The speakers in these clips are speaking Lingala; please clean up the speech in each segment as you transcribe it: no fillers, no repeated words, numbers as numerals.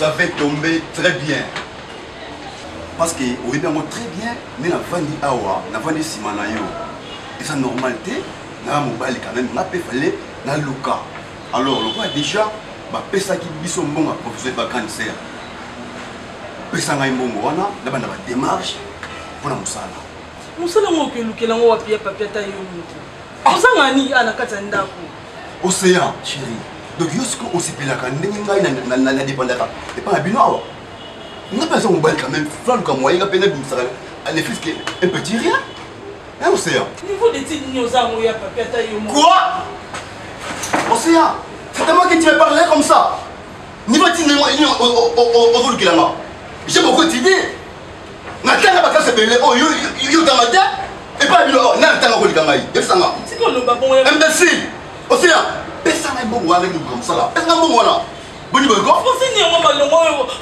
ça va tomber très bien. Parce que au début, très bien, mais la vandi awa, la vandi simanayo. Et sa normalité, na mobile quand même, na fallait na luka. Alors, le roi déjà, bah pesa qui biso mbonga professeur ba cancer. Pesa ngai mbongo wana, na bana ba démarche pour la musala. Musala mo ke lukela ngo wapia papier ta yo mutu. Osanga ni ana kata ndako. Océan, chérie. Donc, yosko osipela ka ndenge ngai na dépendaka. Et pas bino awa. On a pas un mobile quand même, flan comme moi, il a peine de ça. Les fils qui un petit rien. Hein, Océan? Niveau d'études, nous avons eu à papier ta yo mutu. Quoi? Océan, c'est à moi que tu me parlais comme ça. Niveau d'études, on veut le qu'il a. J'ai beaucoup d'idées. Nathan n'a pas qu'à se mêler. Oh, yo dans ma tête. Et pas bino, oh, Nathan n'a pas le gamaï. C'est quoi le babon? Imbécile. Océan, personne n'a bon avec nous comme ça là. Personne n'a bon là. Bonne bonne quoi?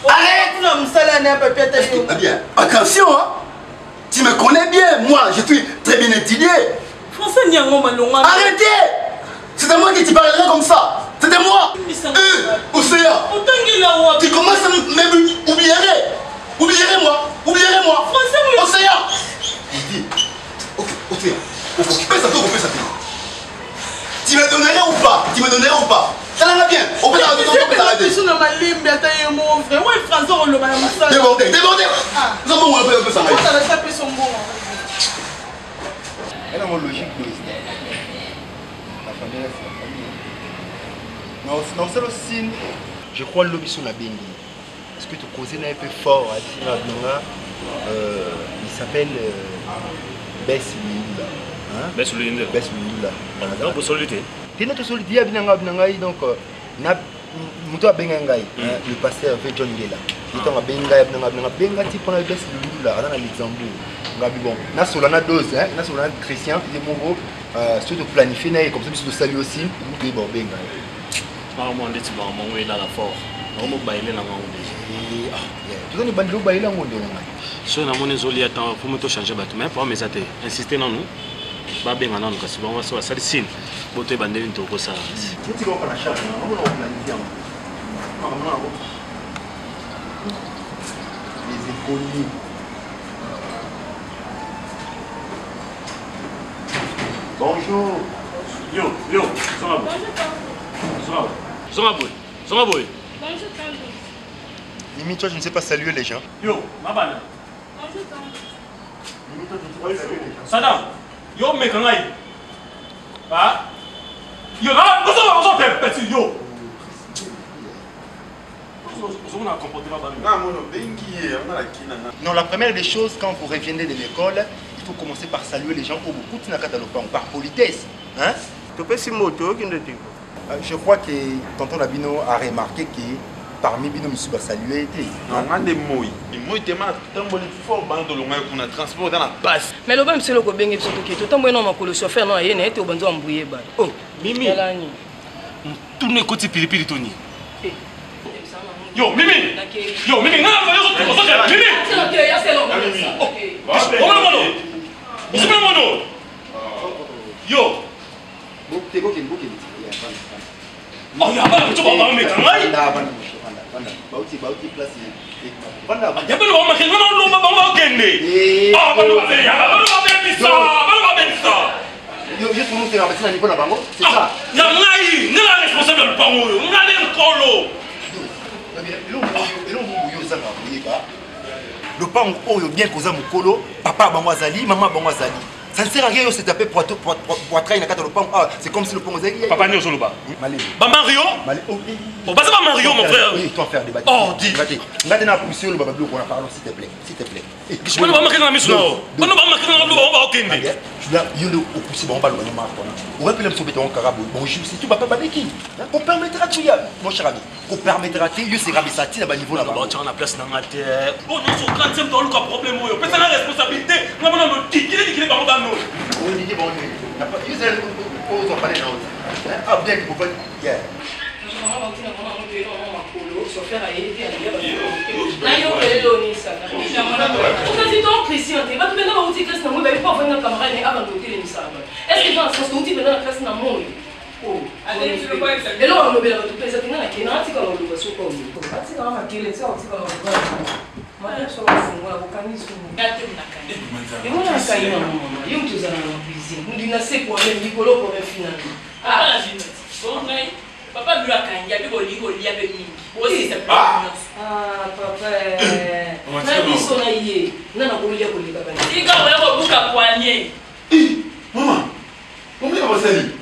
Arrête! Bien. Attention, hein? Tu me connais bien, moi, je suis très bien étudié. Arrêtez! C'est à moi que tu parlerais comme ça. C'est à moi. Océan. Tu commences à m'oublier. Oublierez-moi. Océan. Ok, Océan. Occupe ça. Tu me donnerais ou pas? Ça va bien. On peut arrêter. Débordé. Nous avons un peu ça. Elle a une logique de la famille. Non, c'est le signe. Je crois que l'objet sur la bengi. Est-ce que tu connais un peu fort? Il s'appelle Bess Lula. Bess Lula. Non, pour solitude. Tu n'as pas solitude, donc Moutou a bengai, le pasteur fait John Gela. Il est en benga, tu prends le Bess Lula, dans Luxembourg. Bon, na solana dose, na solana chrétien, il est mon si tu planifies, comme ça, tu salues aussi, tu es bon benga. Maman dit tu vas m'envoyer là la fort. On va bailer là maman déjà. Tu as bandou bailer là mon dieu. So na mon ezoli attend pour me changer bateau mais pour mes até insister non nous. Ba benga non kasi bon ça ça signe. Boto bandeli ntoko ça. Tu vas pas la charge, on va planifier. Les économies. Bonjour. Yo, ça va. Bonjour. Bonjour. Limite, toi, je ne sais pas saluer les gens. Yo, ma banane. Bonjour. Limite, toi, je ne sais pas saluer les gens. Sadam, yo, mec, on aille. Ah? Yo, on petit, yo. Non, la première des choses, quand vous revenez de l'école, il faut commencer par saluer les gens au bout de par politesse. Hein? Je crois que tonton Labino a remarqué que parmi Bino Monsieur va saluer. Non, on a des mots. Les mots étaient fort pour le transport dans la passe. Mais le même c'est le bien et surtout que tout le monde a le chauffeur non il est au bandeau embrouillé. Oh, Mimi. Tout le côté pili Tony. Yo, Mimi. Non, Mimi. Yo. Oh, ya bana tu baba me kangai. Bauti place. Ya bana ba makeng na lo ba kende. Ah, bana ba bisa. Yo tout le monde est en Nicolas Bango, c'est ça. Ya ngai, ni la responsable de Bango, ngale nkolo. Le pan oyo bien koza mukolo, papa bango azali, maman bango azali. Ça ne sert à rien de se taper pour traîner le pan. Ah, c'est comme si le pan aux aiguilles. Papa Nio Soloba. Malé. Ba Mario. Oh, bah c'est pas Mario mon frère. Oui, toi faire débat. Oh, dis. Regardez la poussière le babablo qu'on a parlé s'il te plaît. Je peux pas marquer dans la mission là. On va marquer dans la on va okende. Tu là, il y a au poussière on va le marquer. On va plus sauver ton carabo. Bonjour, c'est tout papa babeki. Qu'on permettra tu y a mon cher ami. Qu'on permettra tu yo c'est rabisati à niveau là-bas. Tu as la place dans la terre. Oh non, sur 30e dans le problème yo. Personne la responsabilité. Non non non, qui est dans le on dit bon, il n'y a pas de usage pour parler de l'autre. Ah, bien que vous faites. Yeah. Oh, allez, tu le vois, ça. Et là, on a bien tout plaisir. Tu n'as qu'un article dans le dossier comme nous. Article dans ma gueule, c'est article dans le dossier. Ma mère sur le fond, on a beaucoup de choses. Et moi, on a caillé dans mon maman. Il y a une chose dans la cuisine. Nous disons c'est quoi même Nicolas pour un final. Ah, la vie. Bon, mais papa lui a caillé. Il y a plus de lit avec lui. Aussi, c'est ah, papa. Na biso na ye. Na na ko liya ko liya papa. Il quand on a beaucoup à poigner. Maman, combien va ça lui?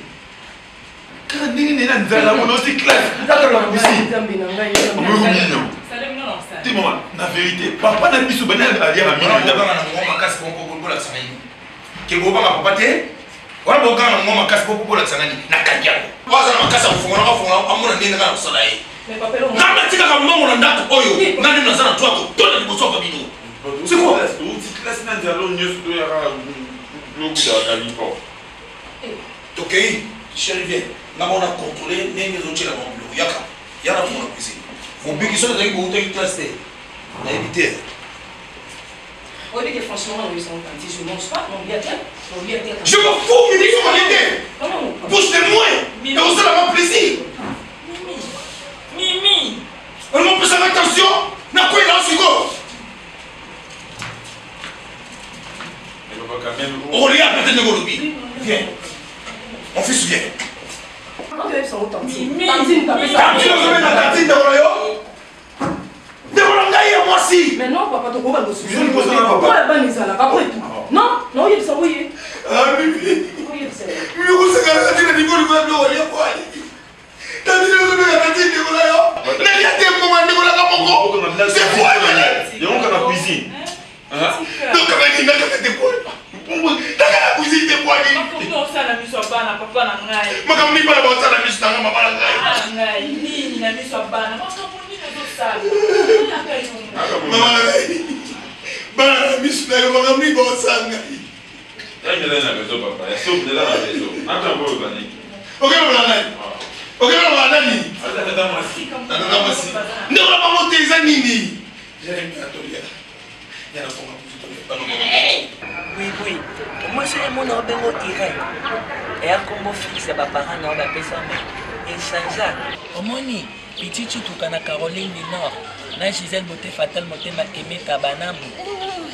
Quand il est dans la monotique classe, dans la piscine. Dis maman, la vérité, papa n'a mis sous banal à dire à moi. D'abord, on a casse pour la semaine. Que vous pas papa té? Voilà, bon quand on a casse pour la semaine. Na kadia. Moi, ça m'a cassé au fond, à mon nez dans le soleil. Mais papa, non. Na matika comme maman on a oyo. Na ni nazana toi ko tona ni boso babino. C'est quoi? Petite classe n'a pas l'eau news de l'eau de la vie. Ok, chérie viens. On a contrôlé les autres là bas. Yaka, yaka pour la cuisine. Mon but qui sont dans une classe on a évité. On dit que franchement, on sont quand je mange pas, on vient bien. Je m'en fous, mais dis comment l'idée. Bouge de moi. Et on se la rend plaisir. Mimi. On m'a fait attention. N'a quoi il a en sugo. On regarde peut-être le lobby. Viens. Mon fils vient. On fait son tantine. Tantine, tu veux la tantine de Royo? De Rolangaï, moi aussi. Mais non, papa, tu vas me suivre. Je ne pose pas, papa. Pourquoi elle va là? Après tout. Non, non, il est ça, oui. Ah, Mimi. Oui, il est ça. Mais vous savez que la tantine de Nicolas, vous avez quoi? Tantine de la tantine de Royo. Mais il y a des moments de Royo. C'est quoi? Il y a un cuisine. Donc, on a dit que quoi? La cuisine de quoi? Pourquoi ça la mise au bana, papa n'a rien. Je ne sais pas si la mise dans ma Ah, ni la mise au bana. Moi, je ne sais pas. Maman, la mise dans ma mise dans sa main. Il y a une maison, papa. Il y a soupe de la maison. Attends, vous organique. Ok, on va aller. Ok, on va aller. Attends, moi aussi. Ne va pas monter les amis. J'ai un atelier. Il y a un fond. Oui. Moi, c'est mon orbengo Irène. Et à combo fixe, ma parents n'ont pas ça. Et Sanza. Au moni, petit Chutukana Caroline du Nord. Na Gisèle Beauté Fatal Moté m'a aimé Tabanamu.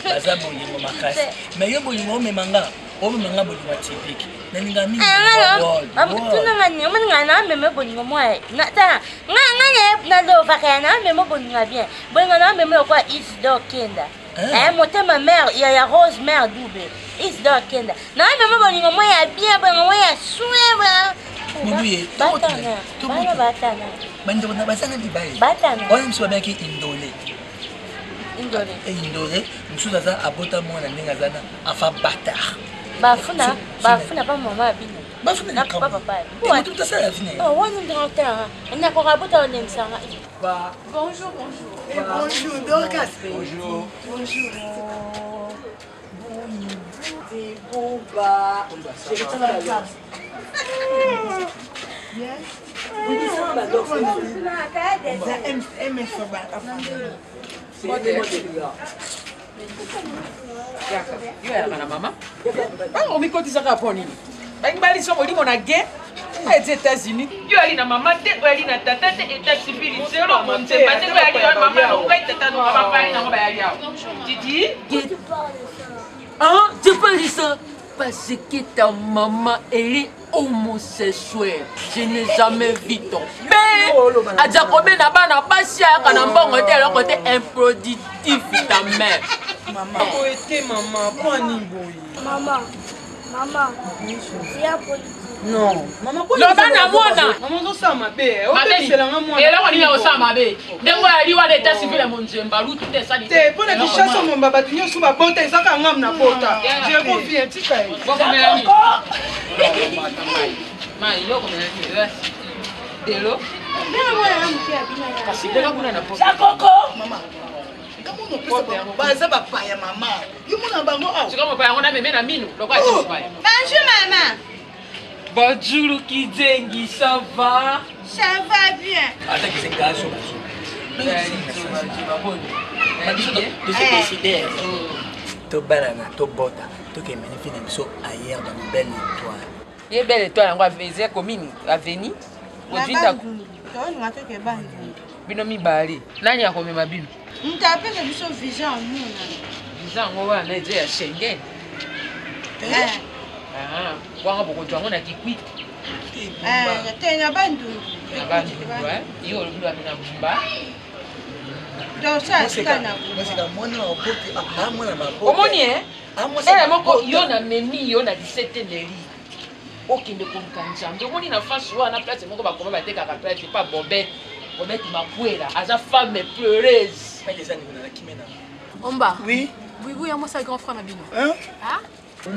Baza Bolingo Makas. Mais yo Bolingo me manga. O me manga Bolingo typique. Naninga mi. Tuna ngani, on ngana me Bolingo moi. Na ta. Ngana na do vakana me Bolingo bien. Bolingo na me quoi Isidore Kenda. Moté ma mère, il y a Rose mère double. Isidore Kenda. Na me Bolingo moi bien, Bolingo moi soué. Mouye, batana. Batana. Bando na basanga di baye. Batana. On me souvient qui Indolé. Indolé. Et Indolé, nous avons abota moi na ninga zana afa bâtard. Bafuna pas maman abine. Bafuna na papa papa. Ouais, tout ça la fini. Oh, on est grand terrain. On a encore abota on aime ça. Bonjour. Et bonjour, Dorcas. Bonjour. C'est bon bah. Je te regarde. Yes. Vous dites ça bah donc. aux États-Unis. Yo ali na maman te, yo ali na tata te, état civil, c'est le monde, c'est pas te, yo ali na maman, on va tata no papa pa na ba ali awo. Titi, hein, tu parles ça parce que ta maman elle est homosexuelle. Je n'ai jamais vu ton père. A Jacob na bana basi aka na mbongo te le côté improductif ta mère. Maman, ko été maman, pas ni boy. Maman, c'est politique. Non, maman ko. Lo bana mona. Maman zo sa mabe. O Mabe, be sela maman. et là on y a aussi mabe. Dengo ali wa l'état civil à mon Zemba, lu tout est ça. Te pour la chasse mon baba tunyo suba bota ezaka ngam na bota. Je confie tika. Bon comme elle dit. Ma yo comme elle dit. Delo. Kasi delo kuna na bota. Sakoko. Maman. Comment on peut se ba ça ba pa ya maman. Yo mona bango aw. Tu comme pa on a même na minu. Donc quoi tu pa. Bonjour maman. Bonjour Kizengi, ça va? Ça va bien. Attends que c'est gaz sur to banana, to bota, to que magnifique so ailleurs dans une belle étoile. ye belle étoile yango aveze commune aveni odinda bino mibale nani akomema bino ntapesa biso visa omona visa yango wana eza ya Schengen wanga bokoto yango na kikwi te na bandu yo olobi wapi na bumba omoni moko yo na memi yo na 17 neri okende koluka nzambe omoni na fasi wana place moko bakoma batekaka place pa bobete makwela aza femme pleureuse omba buibu ya mwasa grand frère na bino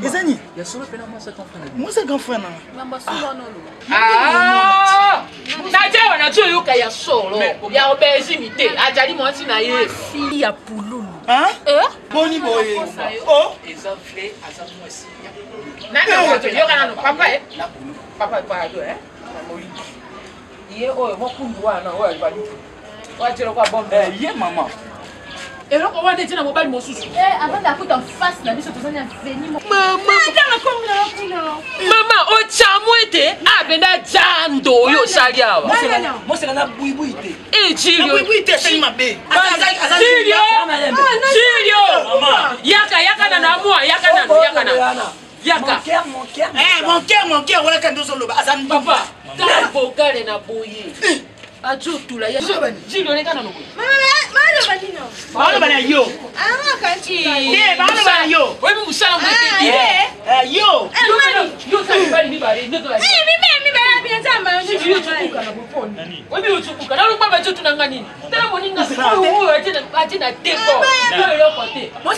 ezani ya solo pena mwasa grand frère na bino mwasa grand frère na ngamba solo nolo nadia wana tio yoka ya solo ya obezimi te ajali mwasi na ye fille ya pululu boni boye eza vrai aza mwasi nani oto yoka nano papa pardon ye oyo mokundu wana oyo alibali watira kwa bombe ye mama eloko wana etina mobali mosusu avant d'akuta face na biso tozali aveni mama ochamu ete abenda jando oyo osali awa moseka na buibui te Chilio yaka na namua yaka mon cœur wala kando solo azam papa ta bokale na boye atutula ya Chilio neka na noko Bana bana yo. Ah kanchi. Bana bana yo. Wewe musala mwete yo. Yo sasa bali ni bali ndio. Mimi bali bien zamba yo. Yo chukuka na boponi. Wewe yo chukuka. Na rupa bacho tunanga nini? Tena moninga huyo atina tempo. Yo yo kote. Moi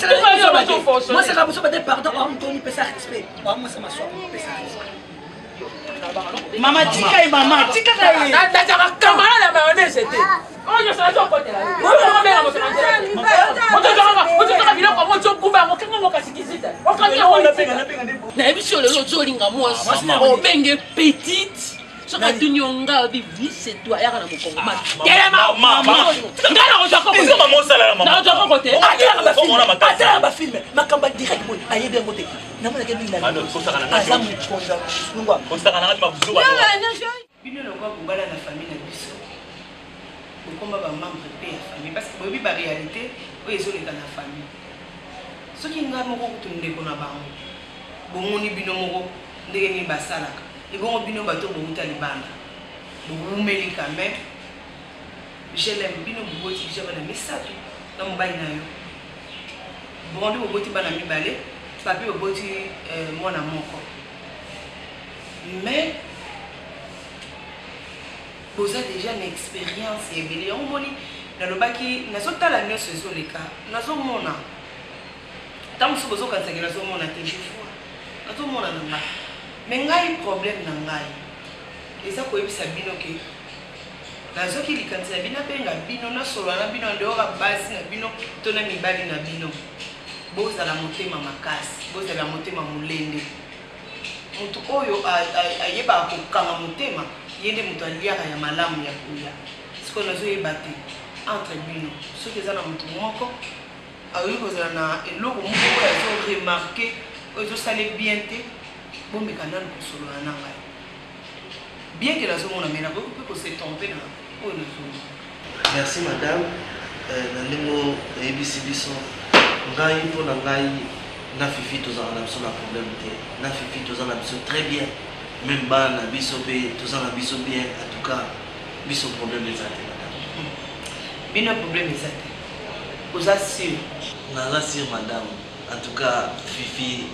c'est la bosse de pardon on Tony pesa respect. Moi c'est ma soeur pesa respect. Mama tika kai. Na kamara la mayonnaise était. Oh yo sala côté là. Na ebiso lelo zolinga mwasi obenge petite soka tunyonga bibi c'est toi yaka na mukongoma telema ngana ozako ko mama osala mama na ozako ko te atala ba film makamba direct mo ayebe ngote na mona ke binga azamu konda ngwa osaka na mabuzo ba bino lokwa kubala na famille na biso okomba ba membre pe ya famille parce que bobi ba réalité o ezoleka na famille soki nga moko kutundeko na bango bomoni bino moko ndenge ni basalaka ebongo bino bato bokuta libanda bokumeli quand même je l'aime bino boboti déjà bana misato na mobali na yo bondi boboti bana mibale papi boboti mwana moko mais boza déjà une expérience ebele omoni nalobaki nazotala nyonso ezoleka nazomona ntango mosusu bozokanisaki nazomona te jefoi nazomona na ngai mais ngai problème na ngai eza koyebisa bino ke nazoki likanisi na bino abenga bino nasolola na bino ndeoka basi na bino to na mibali na bino bozala motema makasi bozala motema molende motu oyo ayebaka kokanga motema ye nde moto aliaka ya malamu ya koya sikoyo nazoyeba te entre bino soki eza na motu moko ayoki kozala na eloko moko oyo azoremarke oyo ezosale bien te bomeka nanu kosolola na ngai bien ke nazomona me nakoki mpe kosetompe na oyo nazomona. Merci madame na ndenge oyebisi biso ngai mpo na ngai na fifi tozala na biso na problème te na fifi tozala na biso très bien même bana biso mpe tozala na biso bien en tout cas biso problème eza te madame bino problème eza te oza sûr naza sûr madame en tout cas fifi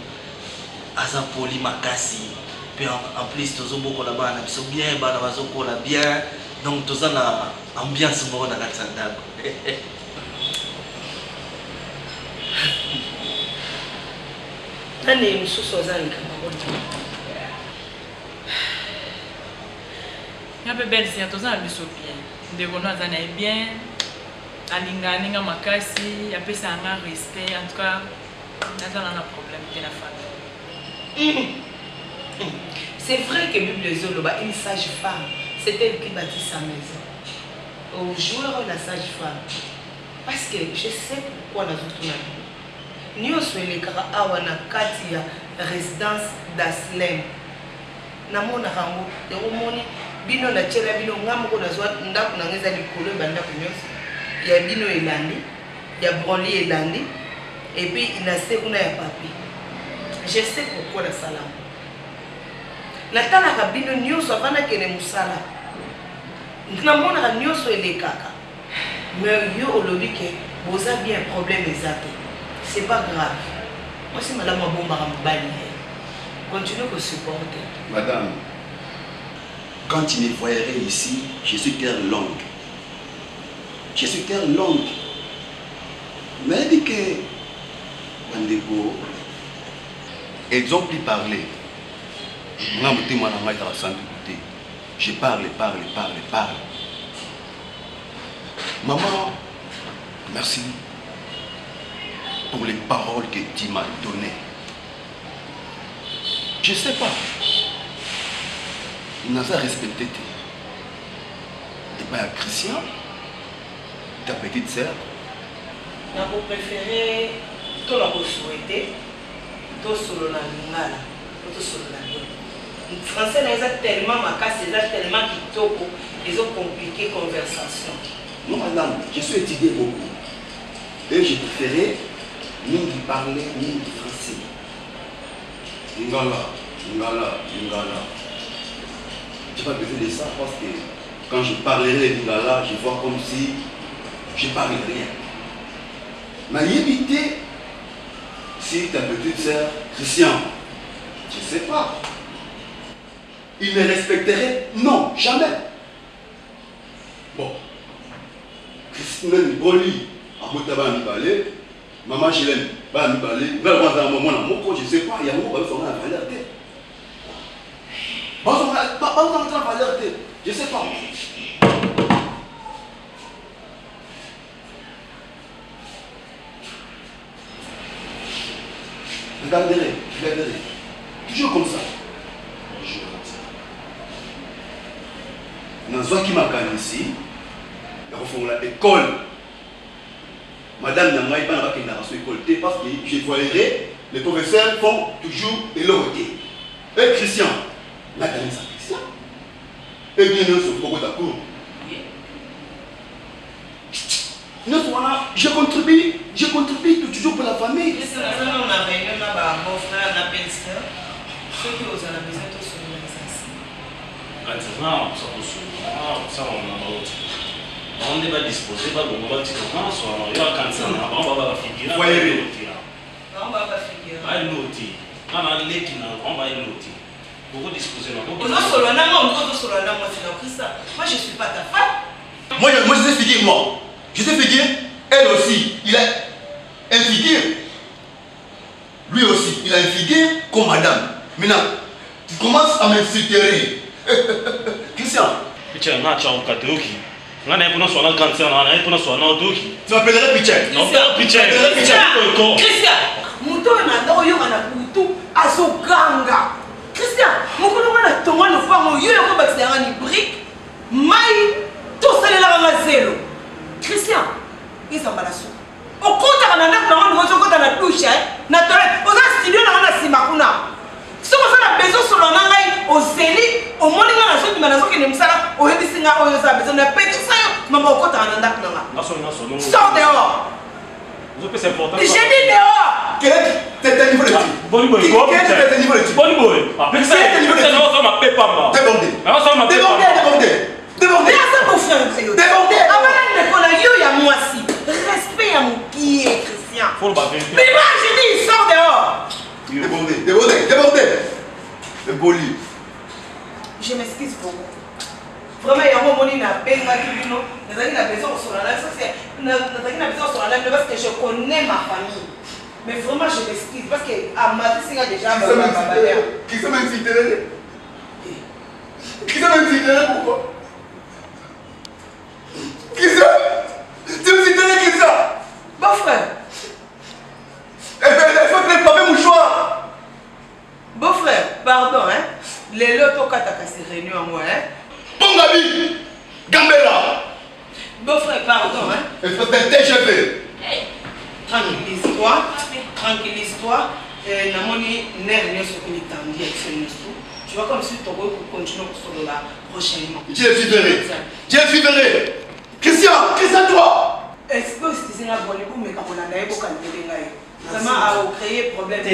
aza poli makasi puis en plus tozobokola bana biso bien bana bazokola bien donc toza na ambiance moko na kati ya ndako nani mosusu oza likambo bona ya mpe belle sir toza na biso bien ndeko no aza na ye bien alinga ninga makasi apesa yanga respect en tout cas naza na problème te na famille. C'est vrai que Bible ezoloba une sage femme c'est elle qui bâtit sa maison au joueur la sage femme parce que je sais pourquoi nazotuna bino nyonso elekaka awa na kati ya résidence d'Aslem namona rango omoni bino na tiela bino ngamoko nazwa ndako na ngeza likolo bandako nyonso ya bino elandi ya branli elandi et puis il a sé kuna ya papi je sais pourquoi la salam natala kabino nyonso avana kene musala namona nyonso elekaka mais yo olobi ke boza bien problème ezate c'est pas grave moi c'est madame bomba mobali continue de supporter madame. Quand tu me voyerais ici, je suis cœur longue. Je suis cœur longue. Mais dit que Bandeko, ils ont plus parlé. Je parle. Maman, merci pour les paroles que tu m'as données. Je ne sais pas. Il n'a pas respecté. Et pas Christian, ta petite sœur. Je préfère tout le souhaiter, tout solo la lingala, tout solo la lingala. Le français n'est tellement macasse, c'est tellement kitoko, ils ont compliqué conversation. Non madame, je suis étudié beaucoup. Et je préférais ni parler ni français. Lingala. Je n'ai pas besoin de ça parce que quand je parlerai de Lingala, je vois comme si je ne parle rien. Mais éviter si ta petite sœur, Christian, je ne sais pas. Il me respecterait? Non, jamais. Bon. Christian Broli, à Motaba Nibale, maman Chilène, va Nibale, je ne sais pas, il y a un mot qui va faire la valeur. Je sais pas. Regarderez. Toujours comme ça. Dans ce qui m'a gagné ici, il y a l'école. Madame Namaï va dans l'école parce que je voyerai, les professeurs font toujours éloigner. Et Christian, la gagné ça, Christian. Et bien, nous sommes beaucoup d'accord. Je contribue toujours pour la famille. On a réunion là-bas, mon frère, la belle-sœur. Ceux qui ont la maison, tous sont les on n'est pas disposé, pas bon, on va dire non, soit il y a cancer, on va figurer. Voyez, on va figurer. Aïe l'outil, on a l'équipe, on va l'outil. Beaucoup disposer. Moi je ne suis pas ta femme. Moi je sais figurer, moi. Je sais figurer, elle aussi, il a un figure. Lui aussi, il a un figure comme madame. Maintenant, tu commences à m'insulter. Christian. Tiens, on a un catégorie. On a un cancer, on a un doki. Tu m'appellerais Pichel. Non, Pichel. Christian, Mouton n'a pas eu un couteau à son ganga. Christian, mon collègue a tombé le femme, il y a un peu de brique, maï, tout ça est là dans zéro. Christian, il s'en va là-dessus. Au compte, on a la douche, on a studio, on a Simakuna. Si on a besoin sur le au zéli, au moins on a besoin de la zone qui n'est pas au Hébisinga, on a besoin de péter ça, maman au compte, on a un sors dehors. C'est important. J'ai dit dehors. Quel est ton niveau de tir? Bon boy. Quel est ton niveau de tir? Bon boy. Après ça, ça m'a fait pas mal. Débordé. Il y a moi aussi. Respect à mon pied, Christian. Faut le battre. Mais moi, j'ai dit, sors dehors. Débordé. Le boli. Je m'excuse pour vous. Vraiment, il y a un moment où il y a besoin sur la live parce que je connais ma famille. Mais vraiment, je m'excuse parce qu'à ma vie, c'est déjà Qui s'est m'insulté? Pourquoi? Qui ça? Tu me cites qui ça? Bon frère. Il faut préparer mon choix. Beau frère, pardon, hein. Les lotos katakasi réunion à moi, hein. Bon Gabi, Gambela. Beau frère, pardon, hein. Il faut être TGV. Tranquillise-toi. Namoni nerf sur le temps. Tu vois comme si ton gars continue sur le prochainement. Dieu fibéré. Dieu fibéré. Christian, toi. Est-ce que c'est un bon époux, mais quand on a un époque, on a vraiment à créer problème.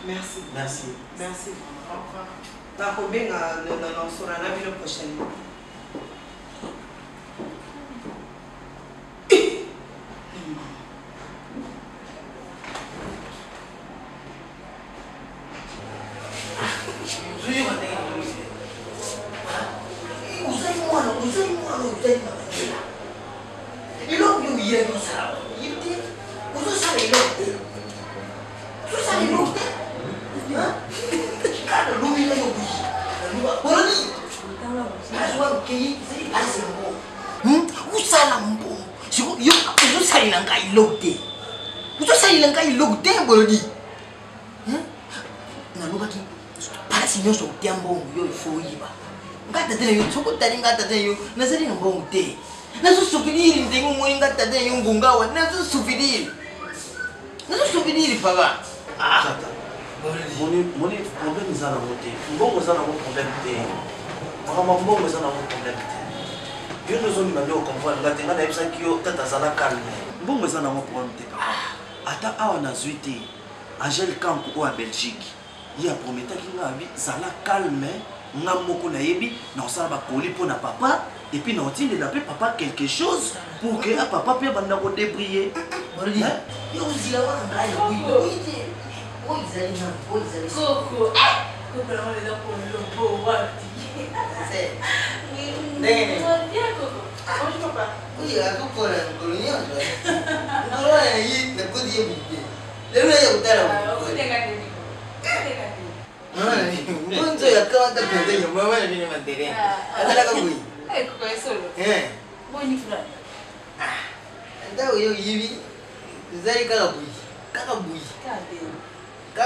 Merci. Merci. Merci. On sera la vie prochainement. Angèle Kankou à Belgique, il a promis qu'il a zala calme, n'a moko na yebi, na ça va coller pour na papa, et puis na otine de l'appeler papa quelque chose pour que papa puisse banda ko débriller. Boldi. Yo zila wa ngai oui. Oui, zali na, oui zali. Coco. Coco na on est là pour le beau wati. C'est. Nene. Bien Coco. Bonjour papa. Oui, à tout pour la colonie. Non, il ne peut dire bien. Le mec est au terrain. Bonjour, ya kama tapenda yo mama ni mandere. Atala ka bui. Ko solo. Boni fula. Nda yo yibi. Zari ka bui. Ka bui. Ka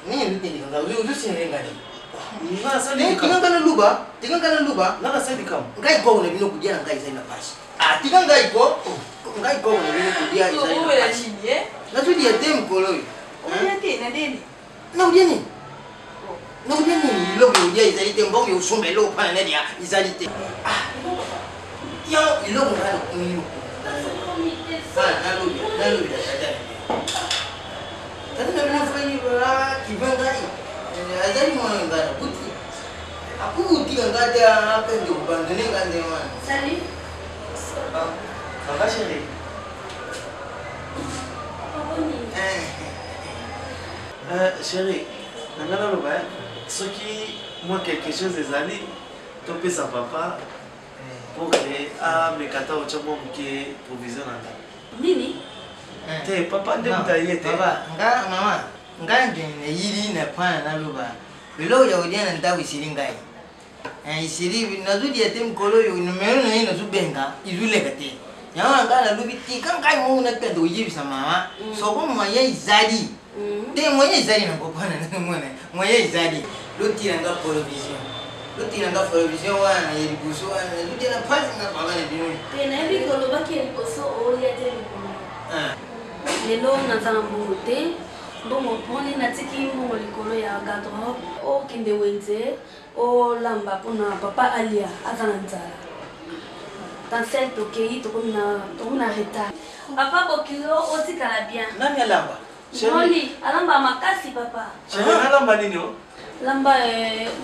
ni ndi nga yo sine ngani. Nga sali ka. Tinga kana luba. Nga sali ka. Ngai ko ne bino kudia ngai sai na pashi. Tinga ngai ko. Ngai ko ne bino kudia sai na pashi. Na tu dia tem koloi. Udia te na deni. Na udia ni. Na udia ni lo udia izali tem bon yo sombe lo pa na dia izali te. Yo ilo ngalo kuyo. Na lo da da. Tadi na bina fani bala kibangai. Azali mo ngalo buti. Aku buti ngada apa ndo bandene ngande man. Salut. Ça va chérie? Chérie, ce qui moi quelque chose des années, topé sa papa pour que mes kata au chamo qui provision anda. Nini? Te papa de mutaye te. Papa, nga mama, nga ngene yiri na pana na luba. Bilo ya udia na ndawi silingai. Isiri na zudi ya tem kolo yo numero na ina zubenga izule kate. Nyawa ngana lubi tika ngai mo na kendo yibi sa mama. So ko moya izali. Te moya izali na ko pana na mwana. Moya izali. Luti nga provision. Luti nga provision wana ilibuso wana. Luti na pasi na baba na bino. Te na bi kolo ba ke liboso o ya te ko. Lelo na zana mbongo te. Mbongo poni na tiki mbongo likolo ya gadro. O kinde wenze. O lamba pona papa alia azana nzala. Tansel tokei tokona reta. Papa bokilo otikala bien. Nani alamba? Moli, alamba makasi papa. Chérie, alamba nini o? Lamba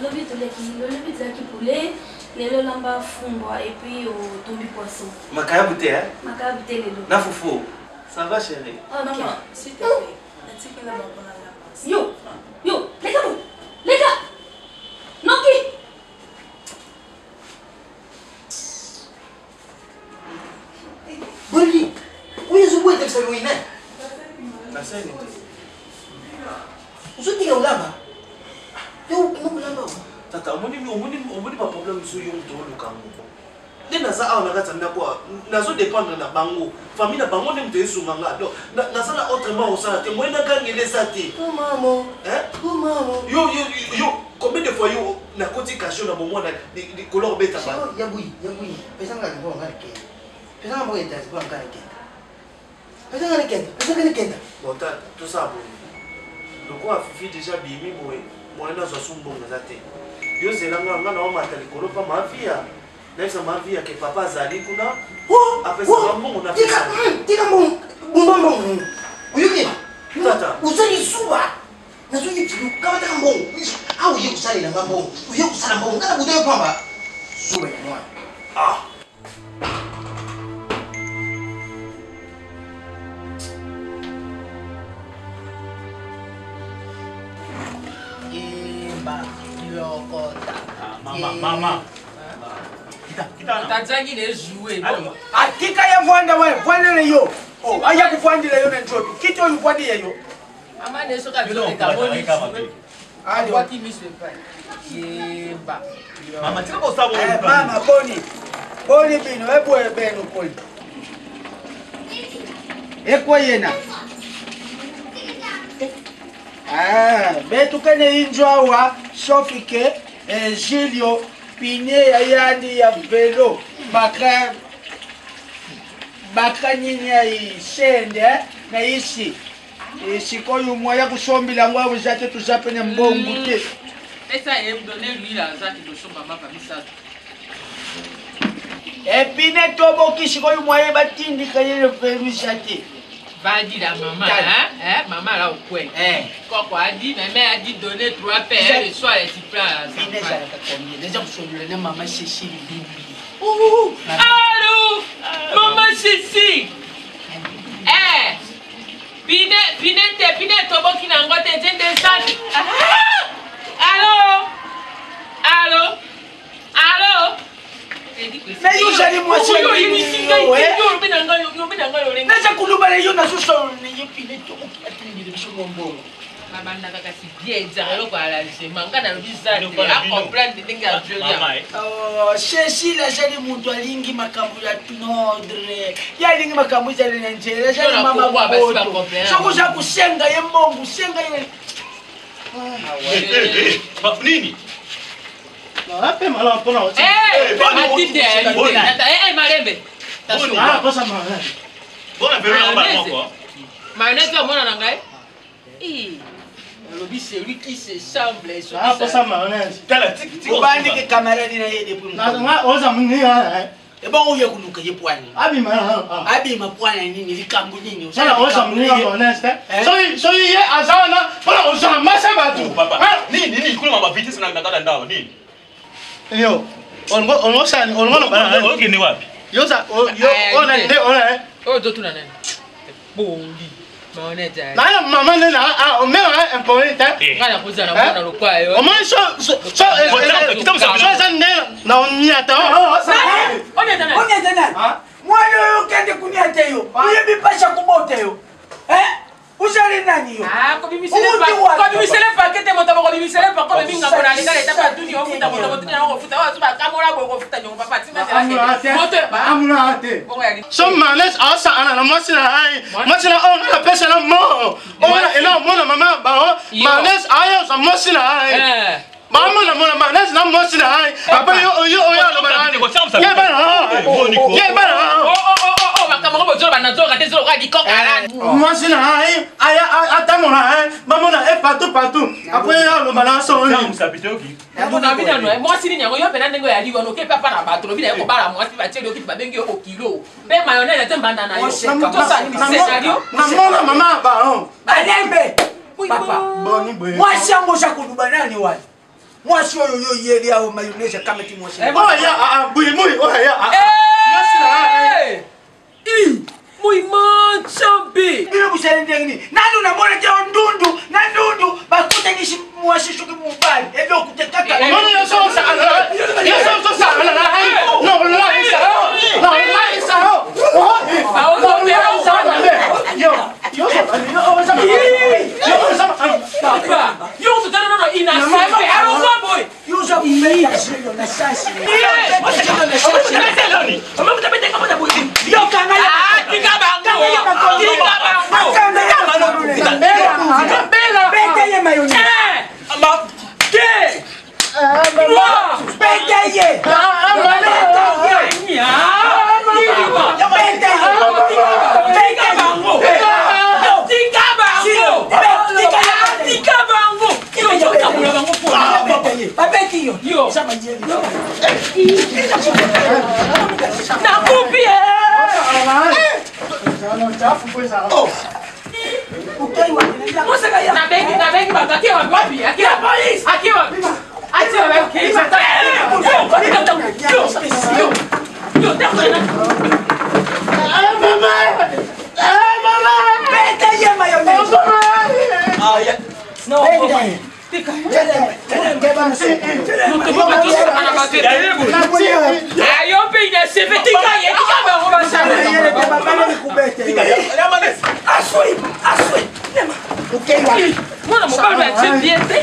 lobi toleki poulet, lelo lamba fumbwa et puis au tombi poisson. Makaya bouté hein? Makaya bouté lelo. Na foufou. Ça va chérie? Oh maman, s'il te plaît. Natika la baba la lamba. Yo, les gars. Noki. Boli, où est-ce que vous êtes saloué? Na saini. Usuti ya ulamba. Yo, no ulamba. Tata, omoni ba problème so yo to lukango. Nde naza awa nakata ndako nazo dépendre na bango. Famille na bango ndem te sunga ngado. Naza na autrement osala te moyena kangele sati. Oh maman. Oh maman. Yo, combien de fois yo na koti cachot na bomona di couleur beta ba. Ya bui. Pesa ngani bo ngani ke. Pesa ngani bo etas bo ngani ke. Pesa ngani ke. Bon, tout ça bon. Le quoi Fifi déjà bimi boy. moyen na zo mbongo za te yo zelanga nga na mata likolo pa mafia nesa mafia ke papa azali kuna apesa mbongo na pesa tika mbongo uyuki tata uzali suba nazo yipilu kama taka mbongo au ye kusali na mbongo uye kusala mbongo ngana budoyo pamba suba ya mwana Mama. Tataki ne jouer. Atika ya vwanda wewe, vwanda yo. Oh, aya kuvwandira yo na njoto. Kitu ulipwandi yo. Mama ne soka vyo kaboni. Ah, kwa kimi se pai. Yemba. Mama tika ko sabo. Mama boni. Boni bino ebwe beno poli. Ekwa yena. Ah, betu kene injwa wa Sofike Gilio Pine yayandi ya velo baka nyini ya ishende na ishi ishiko yumwa ya kushombila ngwa wujate tuzape ne mbongu te esa donner lui la zaki do shomba mapa misatu Epine tobo kishiko yumwa ya batindi kayele velu jate va dire à maman, hein, maman là au coin. Quoi a dit, maman a dit donner 3 paires le soir et tu prends la déjà vous maman Cécile bibi. Allô, maman Cécile. Pine tobo qui n'a pas été descendu. Allô. Mais yo jali moi c'est Naja kulubala yo na suso ni pine to atini de chombo. Mama na kaka si bien zaro kwa la semanga na bizali a comprendre ndenge ya Julia. Oh, Cécile jali muntu alingi makambo ya tunodre. Ya alingi makambo ya njera jali mama kwa basi ba comprendre. Soko ja kusenga ye mbongo, senga ye. Nini? Ape mala mpona oti. Marembe. Ah, pasa mala. Bona pero na ba moko. Mayonnaise au mona ngai? Le c'est lui qui se semble. Ah, pasa mayonnaise. Tala tik. Obandi ke camarade na ye depuis. Na nga oza mngia. E ba uye kuluka ye pwani. Abi mapwani nini likambu nini? Sala oza mngia mayonnaise. So ye azana, bona oza masa batu. Papa. Nini kule mama vitisi na ngakada ndao nini? Yo, ongo sana, ongo na bana. Okay ni wapi? Yo ona. Oh, do tuna nani? Bondi. Maoneta. Na mama nena o me wa impolita. Ngana kuza na mbona lokwa yo. O man so na onyata. Onyata na. Mwana yo kende kunyata yo. Uye bipasha kubote yo. Usali nani yo? Ah, ko bimisele pa kete mota ko bimisele pa ko binga mona le kale tapa tuni o futa na o futa wa suba kamora bo ko futa nyongo papa tima tela ke. Moto ba. Amuna ate. So manes asa ana na masina ai. Masina o na pesa na mo. O na ina mo na mama ba o. Manes ayo sa masina ai. Mama na mo na manes na masina ai. Papa yo lo ba ani. Ye ba na. Makambo bo zoba na zoga te zoga di kokala. Masina ai. Aya atamona ai. Mama na e partout. Après yo lo ba na so ni. Musapitoki. Mona bina no. Mo sini nyango yo pena ndengo ya liwa no ke papa na bato no bina ko bara mo ati ba cheli o kiti ba bengi o kilo. Be mayonnaise te mbanda na yo. To sa ni scenario. Mama mama ba on. Balembe. Papa. Boni boy. Moi shango shakuduba nani wale? Moi sio yo yeli au mayonnaise kama ti moi. Oh ya bui oh ya. Masina. Muy champi. Bila kusali ndeni. Nani unamwona je ndundu na ndundu bakuta nishi mwashisho kimubali. Ebe okutekata. Mama yoso sana. No la isa. machafu kwa sawa. Oh. Na bengi baba akiwa wapi? Akiwa polisi. Akiwa wapi? Akiwa wapi? Mwana mobali wa chebiete.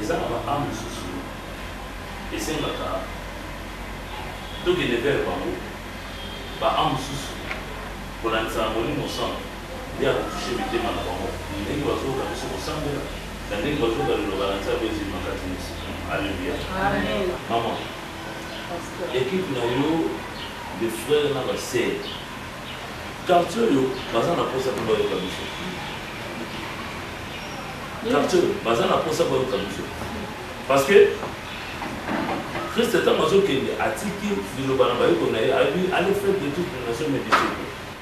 Les âmes âmes sociaux, et c'est le cas. Donc, il est vers Bango, âme sociaux, pour la cérémonie, au sang, il y a touché le thème à la Bango. Il y a des oiseaux qui sont au sang, il y a des oiseaux qui sont au sang, alléluia. Maman, l'équipe n'a eu de frères dans la serre. Quand tu es basé dans la poste pour le commission. Quand tu es basé dans la poste pour le commission. Parce que Christ est un oiseau qui est attiqué de l'Obanabaye qu'on a eu à l'effet de toutes les nations médicales.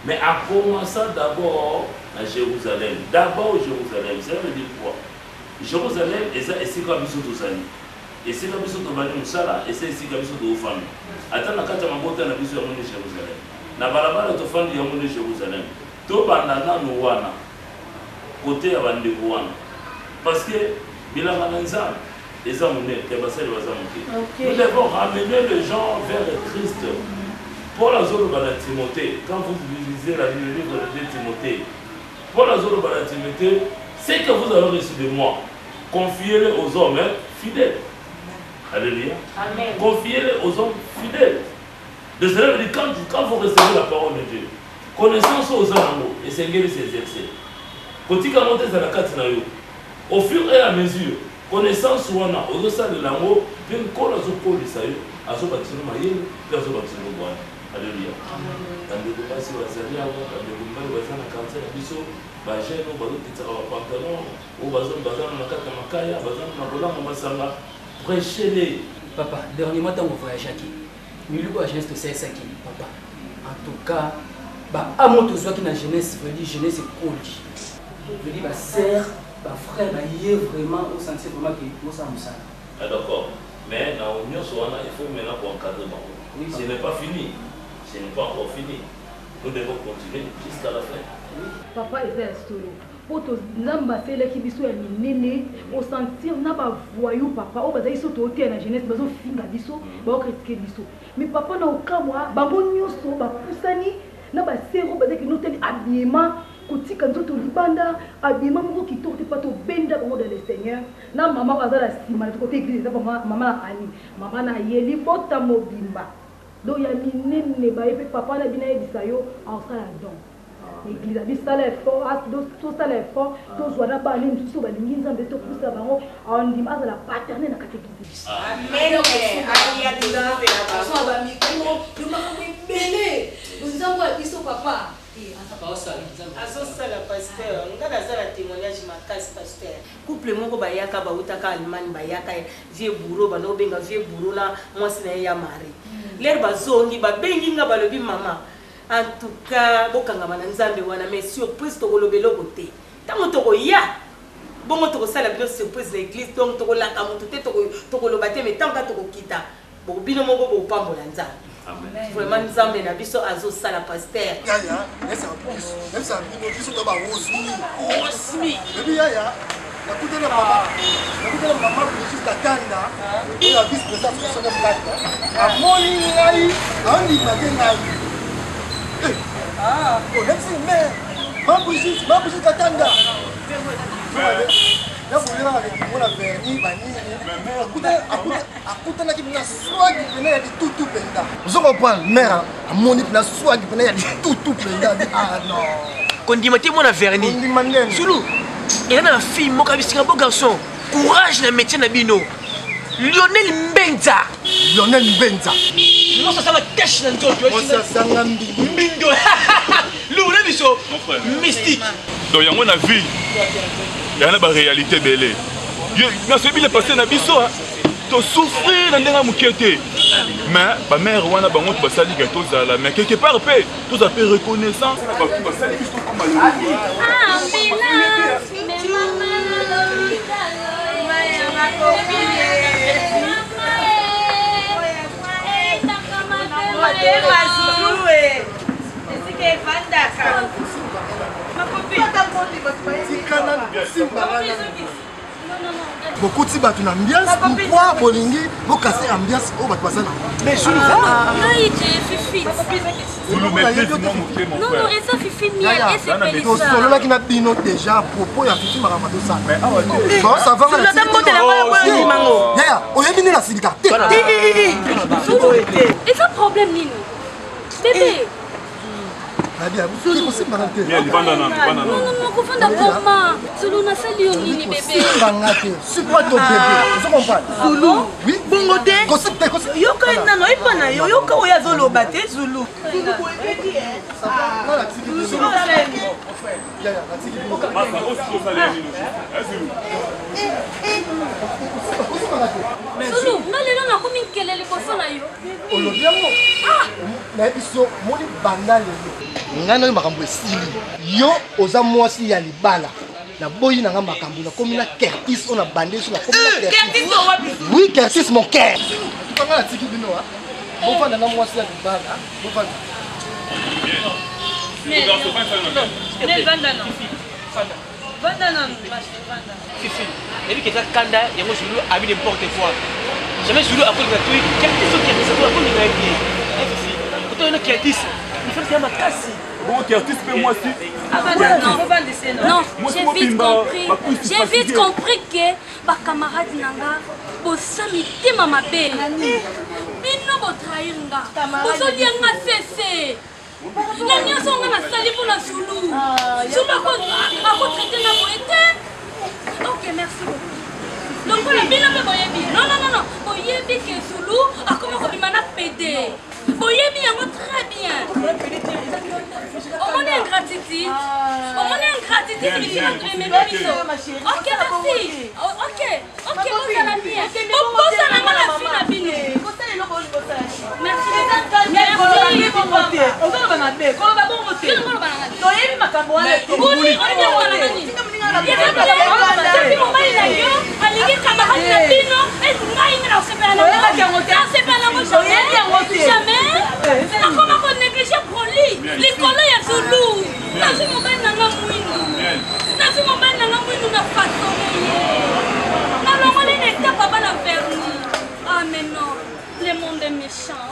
Mais à commencer d'abord à Jérusalem. D'abord Jérusalem. Ça veut dire quoi? Jérusalem, et ça, c'est comme ils sont tous allés. Et c'est comme ils sont tous allés, et c'est ici comme ils sont tous allés. Attends, la carte à ma botte, on a vu sur Jérusalem. Na balabala tofandi ya monde Jérusalem. To bandana no wana. Côté ya bande wana. Parce que bilanga nanza les amounés et basel bazamuki. Nous devons ramener les gens vers Christ. Pour la zone de Timothée, quand vous lisez la livre de Timothée, pour la zone de Timothée, c'est que vous avez reçu de moi. Confiez-le aux hommes fidèles. Alléluia. Amen. Confiez-le aux hommes fidèles. De cela veut dire quand vous recevez la parole de Dieu, connaissance aux animaux et Seigneur s'exercer. Au fur et à mesure, connaissance ou on a, au sein de l'amour, bien qu'on a ce pôle de ça, à ce bâtiment maïen, à ce bâtiment bois. Alléluia. Dans le combat, si vous avez un combat, vous avez un cancer, vous avez un pantalon, vous avez un makaya, vous avez un prêchez-les. Papa, dernièrement, tu as voyagé à qui? Miluko a jeunesse de ça qui papa. En tout cas, bah à mon tour qui na jeunesse veut dire jeunesse coli. Veut dire bah sœur, bah frère, bah y est vraiment au sens vraiment que nous sommes ça. Ah d'accord. Mais dans l'union soana il faut maintenant pour encadrer. Oui, ce n'est pas fini. Ce n'est pas encore fini. Nous devons continuer jusqu'à la fin. Oui. Papa est un solo. Pour tous namba fele qui biso ya minene au sentir na ba voyou papa o baza iso to te na jeunesse bazo finga biso ba critiquer biso mais papa na okamwa bango nyoso ba pusani na ba sero baza ki notel habillement kotika nzoto libanda habillement moko ki torte pato benda bango dans le Seigneur na mama baza la sima na côté église na mama na ani mama na yeli bota mobimba do ya minene ba epe papa na bina ebisa yo en sala don l'église a dit ça l'effort, tout ça l'effort, tout soit là-bas, nous sommes à l'église, on est tous là-bas, on dit à la paternelle, à la catégorie. Amen. Nous avons dit au papa. Azosala pasteur, nga nazala témoignage makasi pasteur. Couple moko bayaka bautaka Allemagne bayaka vieux bourreau bano benga vieux bourreau na mwasi na ya mari. l'air bazongi babengi nga balobi mama en tout cas bokangama na nzambe wana mais surprise tokolobela kote ntango tokoya bongo tokosala bino surprise na église donc tokolaka motu te tokoloba te mais ntango tokokita bino moko bopambola nzambe vraiment nzambe na biso azosala paster nakutana mama Brigitte Katanda oyo vice président de la Kata amoni ngai andima te ngai olexi maire mama Brigitte Katanda nabolelaka lekimona verni banini akutanaki mpena swagi pena ya litutu mpenza ozo comprendre maire amoni mpena swagi pena ya litutu mpenza non kondima te mona verni kondima ndeni sulu il y a une fille, mon beau garçon. Courage le métier Nabino. Lionel Mbenza. Lionel Mbenza. Non, ça va cache dans le dos. Ça va Mbindo. Lionel Bisso. Mystique. Donc, il y a une vie. Il y a une réalité belle. Il y a une passé dans Bisso. Tu souffres dans la mouquette. Mais ma mère, on a bango tu basali gâteau zala. Mais quelque part, tu as fait reconnaissance. Tu basali Bisso comme beaucoup de bateaux d'ambiance, pourquoi bolingi, vous cassez l'ambiance au bateau bassin. Mais je le Fifi. Vous le mettez mon frère. Non, et ça Fifi miel et c'est Pélissa. Solo là qui n'a bino déjà à propos ya Fifi Maramado ça. Bon, ça va. Yaya, on est venu la silica. Et ça problème Nino. Bébé. Nadia, vous êtes aussi malade. Non, vous faites d'accord, Zulu n'a pas lieu, Nini, bébé. C'est quoi ton bébé? Vous comprenez? Zulu. Oui. Bongote. Yoka nano ipana yo yoka oya zolo bate Zulu. Zulu boyebeti Zulu salemi. Yaya, Zulu, nalelo na komi kelele kosa na yo. Olobiango. Na biso moni banda lelo. Ngana yo makambo esili. Yo oza mwasi ya libala. Na boyi na nga makambo na komi na Curtis on a bandé sur la komi na Curtis. Curtis to wapi? Oui, Curtis mon cœur. Tu vas la tiki bino ha. Bon fa na mwasi ya libala. Bon fa. Mais vanda non. Vanda non, Fifi, et puis que ça kanda, il y a moi Zulu a mis n'importe quoi. Jamais Zulu a pris le truc. Curtis ou Curtis, ça doit prendre le bien. Fifi, quand on a Curtis, il faut faire ma casse. Bon, Curtis, fais-moi aussi. Non, j'ai vite compris que ma camarade Nanga, bosami te mama be. Bino bo trahir nga. Bosoli nga sese. La nyonso nga na sali pour la Zulu. Zulu a traité na boete. Ok, merci beaucoup. Donc voilà, bino be boyebi. Non. Boyebi que Zulu a comment kobima na PD. Boyebi yango très bien. On est ingratitude. On est ingratitude, c'est bien que mes bébés. Ok, merci. Ok, on va la bien. On la fille à bino. Merci. Ah mais non, le monde est méchant.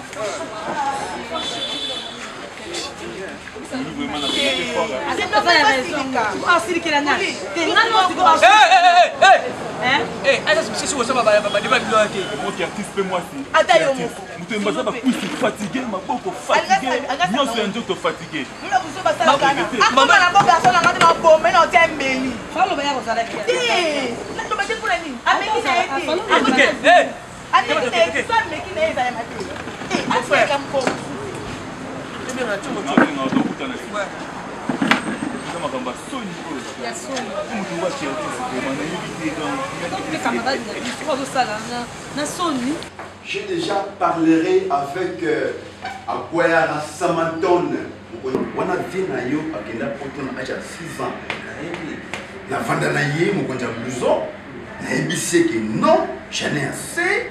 J'ai déjà parlé avec Akwaya Samanton. On a vu Nayo à Kenda Poton à 6 ans. La vanda naye, mon conja blouson. Naïbissé que non, j'en ai assez.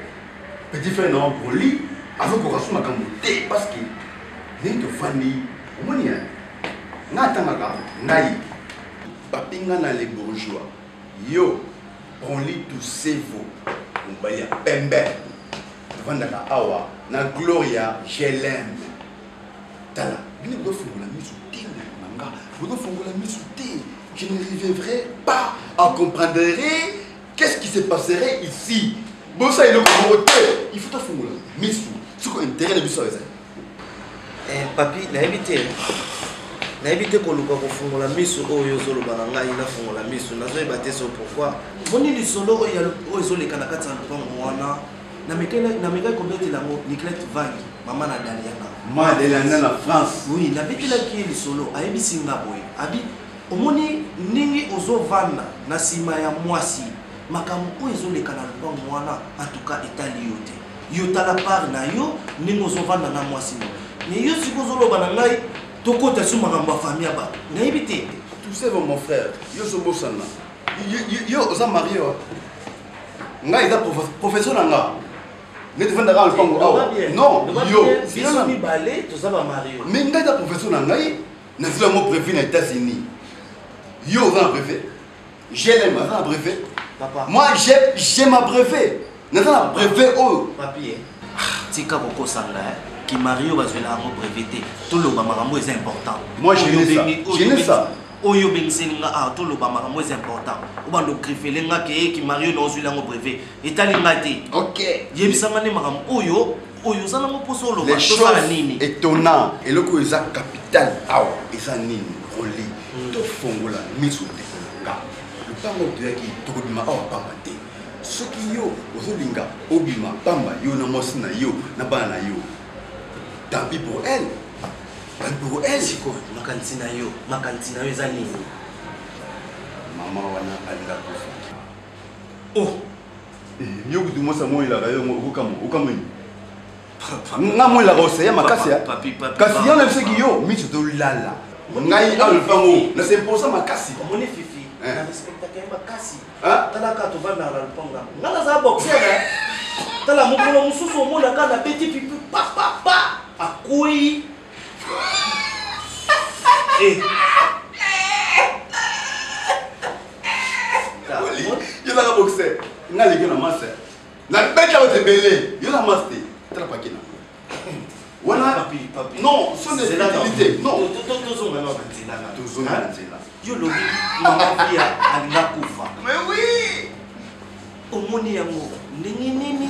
Petit frère non pour lui. Avec qu'on rassure ma camoté parce que n'est de famille. Au moins, n'attendra naï. Papinga na les bourgeois. Yo, on lit tous ces veaux. On va y a pembe. Vandaka awa, na Gloria, je l'aime. Tala, vous ne faites la mise au thé, manga. Vous ne faites la mise au thé. Je n'arriverai pas à comprendre qu'est-ce qui se passerait ici. Bon, ça, il est au thé. Il faut faire la mise au. C'est quoi l'intérêt de mise au thé? Papi, na évité qu'on luka kofungola miso oyo zoloba na ngai na fungola miso nazo ebate so pourquoi moni lisolo oyo ezoleka na kati ya lupango wana na mekai kobetela ngo Nicolette Vangi mama na Daliana ma Daliana na France oui na betelaki lisolo ayebisi nga boye abi omoni ndenge ozovanda na nsima ya mwasi makambo oyo ezoleka na lupango wana en tout cas etali yo te yo tala part na yo ndenge ozovanda na mwasi no mais yo sikozoloba na ngai tokota sur makambo ya famille ba nayebi te tu sais mon frère yo so bosana yo oza marié wa ngai eza professeur na nga ne te vanda ka lupango awa non yo biso mibale toza ba marié mais ngai eza professeur na ngai na zela mo brevet na États-Unis yo oza na brevet j'ai l'aime oza na brevet papa moi j'ai ma brevet naza na brevet oyo papier tika kokosanga qui marie au bazela en breveté tout le makambo est important moi je n'ai ça oyo bensenga a tout le makambo est important o bando griffeler nga ke qui marie no zula en brevet etali ngati OK yebisanga ne makambo oyo zana mo poso lo les choses nini étonnant et le ko eza capital awa eza nini roli to fongola misu tekonga le pango de qui to bima awa pamba te soki yo ozolinga obima pamba yo na mosi na yo na bana na yo. Tant pis pour elle. Tant pis pour elle. C'est quoi? Ma cantine est nini? Maman wana alinga kufa. Oh. Yo kutu mosa mo ila rayo okamo ni. Nga mo ila rose ya makasi ya. Kasi ya mse ki yo mi to lala. Ngai alfango. Na c'est pour ça makasi. Moni fifi. Na respecta ka makasi. Hein? Tala ka to vanda na luponga. Ngala za boxer. Tala mokolo mususu omona ka na petit pipi pa. Akui. Eh. Yo la boxer. Nga leki na master. Na beta o tebele. Yo la master. Tala pakina. Wana papi. Non, son des utilités. Non. Tozo na nzela. Yo lobi mama pia alina kufa. Mais oui. Omoni yango ndenge nini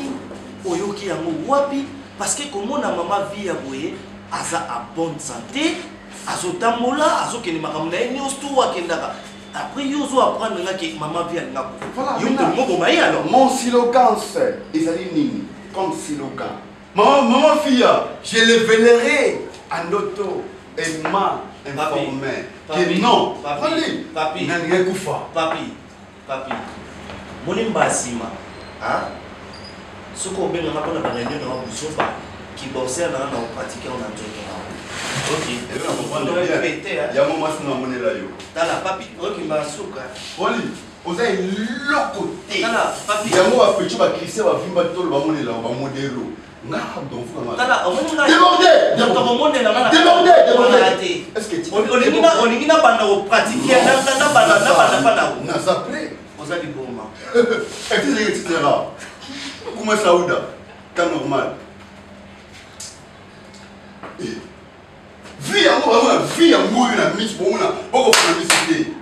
oyoki yango wapi parce que comme na mama vie ya boye aza à bonne santé azotambola azokende makambo na ye nyonso to akendaka après yo zo apprendre nga ke mama vie alinga kufa yo to moko maye alors mon silogance ezali nini comme slogan maman fille je le vénérerai en auto et ma informé que non papi nalinga kufa papi moni mbasima hein ce qu'on a dans la réunion dans la boussole qui bossait dans la pratique en Antoine. Ok. Il y a un moment où on est là. Dans la papi, ok, ma souka. Oli, vous avez l'autre côté. Dans la papi. Il y a un moment où tu vas crisser, va vimba tout le monde là, on va modélo. Nga donc vraiment. Dans la, on va débordé. Donc on monte dans la. Débordé. Est-ce que tu on est là pendant pratiquer na na zappé. Vous avez bon moment. Etc. Comment ça ou da? Cas normal. Vie à moi, vie à moi, une amie, pour moi, pourquoi vous m'avez cité?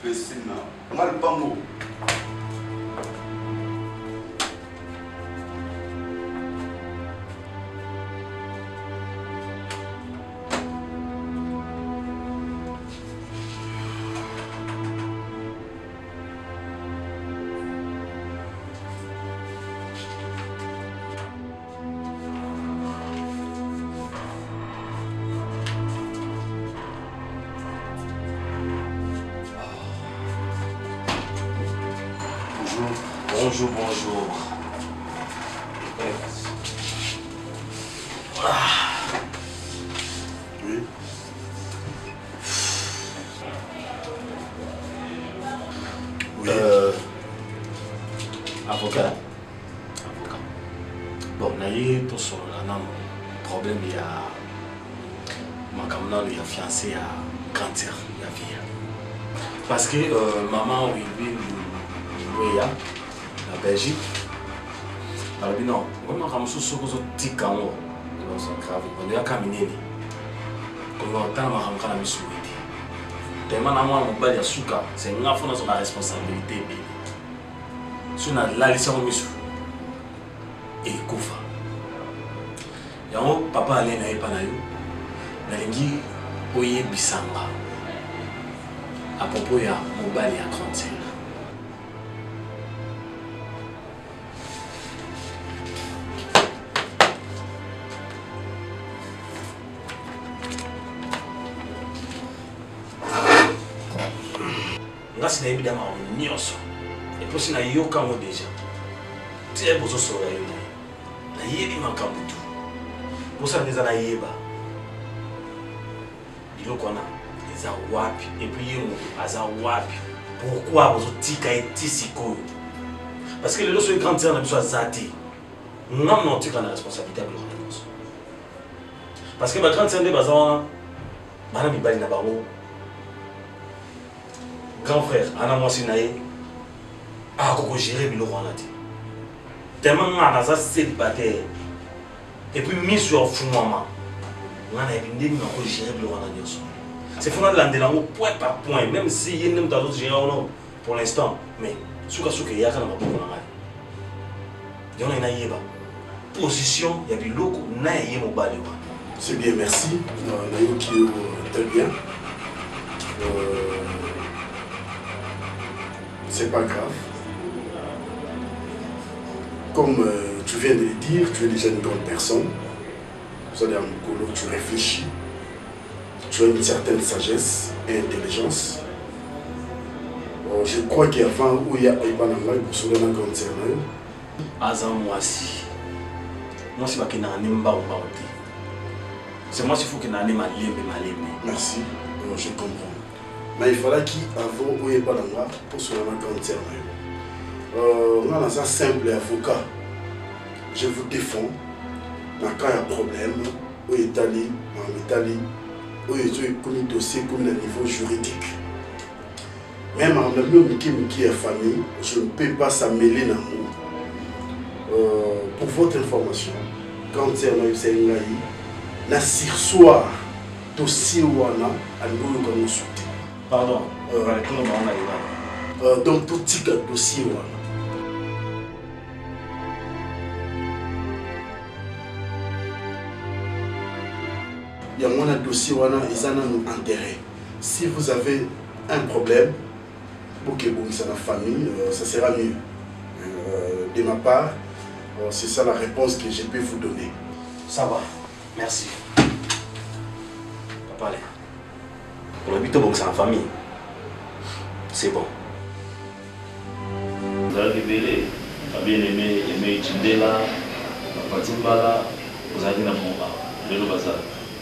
C'est ça. Mal pas mot. Bonjour. Oui. Oui. Avocat. Bon, naye to solo la nam problème ya makamna ya fiancé ya cancer ya vie. Parce que maman oui ya la Belgique. Alors non, on a reçu ce que vous dites quand on s'en grave, on est à caminer. Quand on entend ma ramka la mission. Tellement à moi mon bal ya suka, c'est une affaire sur la responsabilité. Si on a la licence mission. Et Koufa. Yango papa allait na epanayo. Nalingi oye bisanga. À propos ya mobile ya cancer. Ngasi na ebida ma nyonso. Et puis si na yoka mo déjà. Tiens bozo sora yo. Na yebi makambo tu. Bosa neza na yeba. Biloko na eza wapi et puis yemo aza wapi. Pourquoi bozo tika etisi ko? Parce que les lois grand terre na biso azati. Ngam non tika na responsabilité de l'organisation. Parce que ba grand terre de baza bana mibali na bango. Grand frère, ana mwasi na ye. Ah koko gérer biloko na ti. Tellement on a ça célibataire et puis mis sur fou maman on a bien dit on gérer le roi d'Adios c'est fondamental de l'andelango point par point même si il y a même d'autres gérer pour l'instant mais souka il y a quand même beaucoup na il y en a yeba position il y a du loco na yemo bale wa c'est bien merci nayoki très bien c'est pas grave. Comme tu viens de le dire, tu es déjà une grande personne. C'est-à-dire, tu réfléchis. Tu as une certaine sagesse et intelligence. Je crois qu'avant, où il y a Ibananga, pour sauver la grande cerveau. Azan Mwasi. Moi, c'est qui n'a nimba ou baoté. C'est moi, il faut qu'il n'a pas malé. Merci, je comprends. Mais il fallait qu'avant, où il y a Ibananga, pour sauver la grande cerveau. On a un simple avocat. Je vous défends. Dans le cas de problème, où est allé, où est comme un dossier comme le niveau juridique. Même en le qui est famille, je ne peux pas s'amêler dans moi. Pour votre information, quand c'est un Ngaï, la sursoir dossier wana à nous comme souté. Pardon. Donc tout petit dossier wana. Il y a un dossier où ils ont intérêt. Si vous avez un problème, pour que vous soyez la famille, ça sera mieux. De ma part, c'est ça la réponse que je peux vous donner. Ça va, merci. Papa, pour le but de c'est en famille, c'est bon. Vous avez révélé, vous avez bien aimé Chindela, Patimbala, vous avez dit la bomba, le bazar.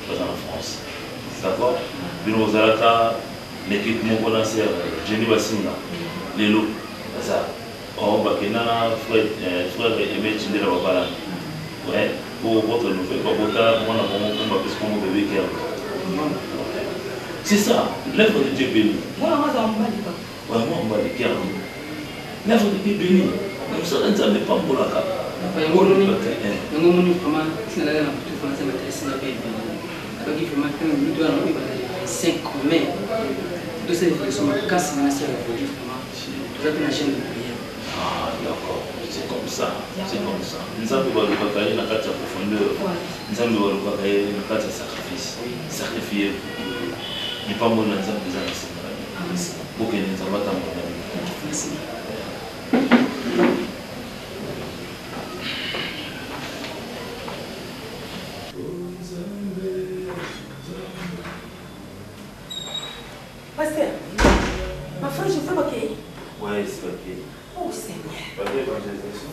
En France. D'accord? Bino Zaraka, l'équipe Mokonancière, Jenny Bassinga, Lélo, Bazar. Oh, Bakena, frère Aimé Chindela Babala. Ouais, pour votre nouvelle, pour votre combat, parce qu'on veut bébé. C'est ça, l'œuvre de Dieu béni. Voilà, moi, ça m'a dit. Ouais, moi, on va dire. L'œuvre de Dieu béni. Nous sommes jamais pas pour la carte. Donc il faut maintenant nous doit nous avoir 5 mai. Tous ces élections cassent la nation de Dieu vraiment. Tout ça la chaîne de prière. Ah d'accord, c'est comme ça, c'est comme ça. Nous avons le bataille dans la profondeur. Nous avons le bataille dans le sacrifice. Sacrifier. Mais pas mon exemple des années. Pour que nous avons tant de merci. Pasteur, ma frère, je fais ok. Ouais, c'est ok. Oh Seigneur. Ok, évangélisation.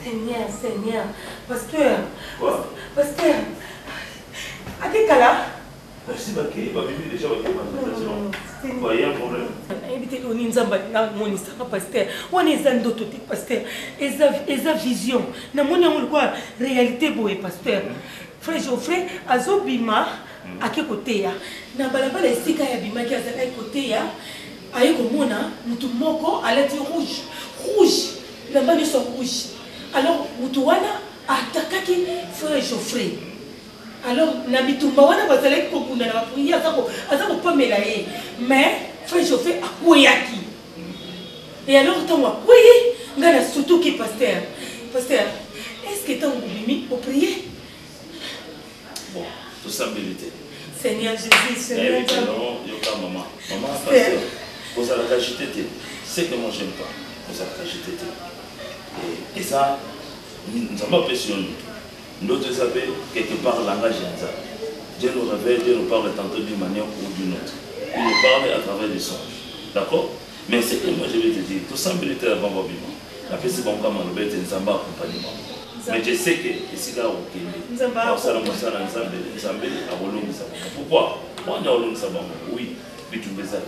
Seigneur, Pasteur. Quoi? Pasteur, kala Si baké, babibi déjà baké manifestation. Il y a un problème. Évitez l'oni nzamba na monisa pasteur. On est en d'autres pasteur. Eza vision. Na moni on quoi réalité boye pasteur. Frère Geoffrey azobima ake côté ya. Na balabala esika ya bima ki azaka côté ya. Aye komona mutu moko alati rouge. Rouge. Na bani so rouge. Alors mutu wana atakaki frère Geoffrey. Alors, Nabitumba, on a besoin de kokuna na prière, ça ko pamela ye. Mais frère Geoffrey a koyaki. Et alors tant wa koyi, ngana surtout qui pasteur. Pasteur, est-ce que tant bimi pour prier? Bon, tout ça mérité. Seigneur Jésus, Seigneur. Non, yo pas maman. Maman pasteur. Vous allez agiter. C'est que moi j'aime pas. Vous allez agiter. Et ça nous avons pas sur nous. D'autres savent quelque part le langage de Dieu nous révèle, Dieu nous parle tantôt d'une manière ou d'une autre. Il nous parle à travers les songes. D'accord? Mais c'est que moi je vais te dire, tout ça mérite avant mon vivant. La personne qui m'a dit que nous avons accompagnement. Mais je sais que c'est là où il est. Pourquoi? Moi, on a oui, mais tu me as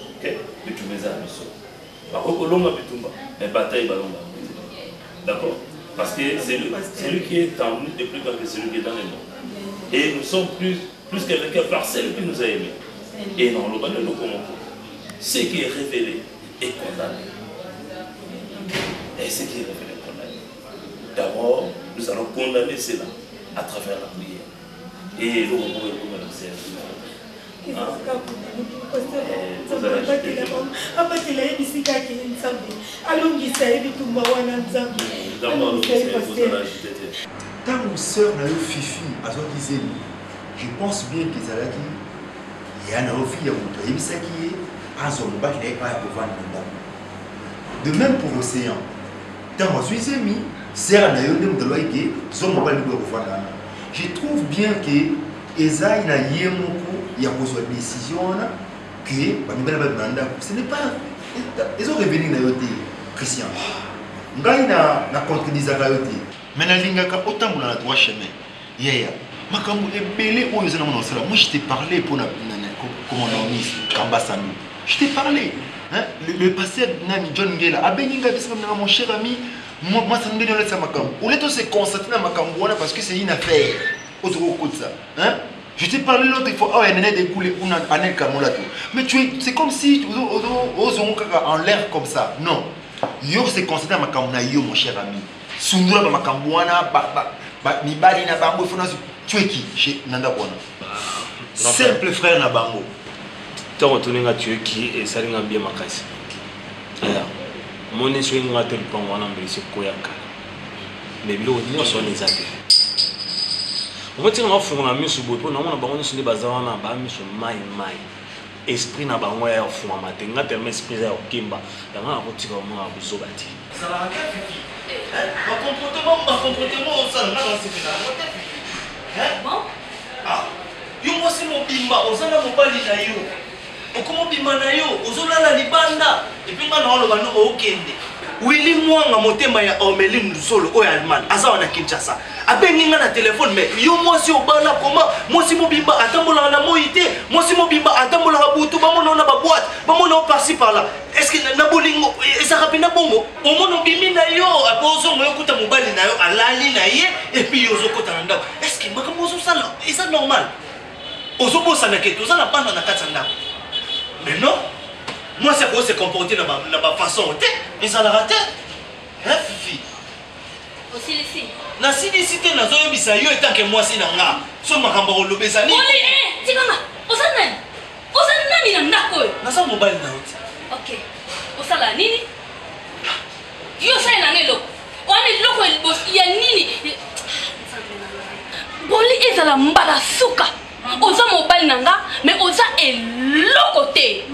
ok? Mais tu me as mis. Par contre, mais bataille, d'accord? Parce que c'est celui qui est en nous est plus grand que celui qui est dans les mondes. Et nous sommes plus quelqu'un par celui qui nous a aimés. Et non, le bonheur nous commence. Ce qui est révélé est condamné. Et ce qui est révélé est condamné. D'abord, nous allons condamner cela à travers la prière. Et nous allons tant que sœur n'a eu Fifi, je pense bien qu'ils allaient dire il y a une fille qui est de même pour l'océan. Tant que je suis mis, je trouve bien que Esaïe n'a il y a besoin de décision que ce n'est pas. Ils ont revenu dans le Christian. Ngai na contredisaka yote. Mais na lingaka autant na la droit chemin. Yeah. Makambo ebele oyo zana mona sala. Moi je t'ai parlé pour na comment on dit Kambasanu. Je t'ai parlé. Hein? Le pasteur Nani John Ngela abeninga bisaka na mon cher ami. Moi ça me donne ça makambo. On est tous constater na makambo parce que c'est une affaire. Autre côté ça. Hein? Je t'ai parlé l'autre fois, oh, il y a des coulées, mais c'est comme si os en l'air comme ça. Non. Yo c'est constaté ma kamuna yo mon cher ami. Sundura ma kamwana ni bali na bango fona tu es qui chez Nanda Bona. Simple frère na bango. Tu retourné nga tu es qui et ça ringa bien makasi. Alors, mon esoi nga te pango na mbisi koyaka. Mais bilo ni so ni zake. On va dire qu'on va faire un mieux pour nous, on va faire des bazar, on va faire mai. Esprit na bango ya fuma matin, on va faire esprit ya kimba. On va faire un peu de zobati. Ça va bien, Fifi. Ma comportement, ça va bien. Bon? Ah, yo moi c'est mon bimba, on s'en a mon bali na yo. Comment bimba na yo, ozolala libanda. Et puis maintenant on le va nous au Kende. Willy Mwanga motema ya Omeline Solo au Allemagne, aza na Kinshasa. Abengi nga na téléphone mais yo moi si obala comment moi si mobimba atambola na moité, moi si mobimba atambola butu ba mona na ba boîte, ba mona par-ci par-là. Est-ce que na bolingo ça rapina bongo? Au mona bimi na yo apozo mo yokuta mobali na yo alali na ye et puis yo zokota na ndako. Est-ce que makambo zo sala? Est ça normal? Ozo bosa na keto za na panda na katanda. Mais non. Moi, c'est pour se comporter dans ma façon. Et ça l'a raté. Hein, Fifi? Aussi, les filles. Na silicité, na zoyo bisayo, et tant que moi, c'est nanga. So, ma kambaro lo bezani. Oli, c'est comment? Osanan. Osanan, na nako. Na sa mobile na oti. Ok. Osala, nini? Yo, sa na nelo. Oane loko el boss, ya nini? Boli, ezala mbala suka. Oza mobile nanga, mais oza elokote.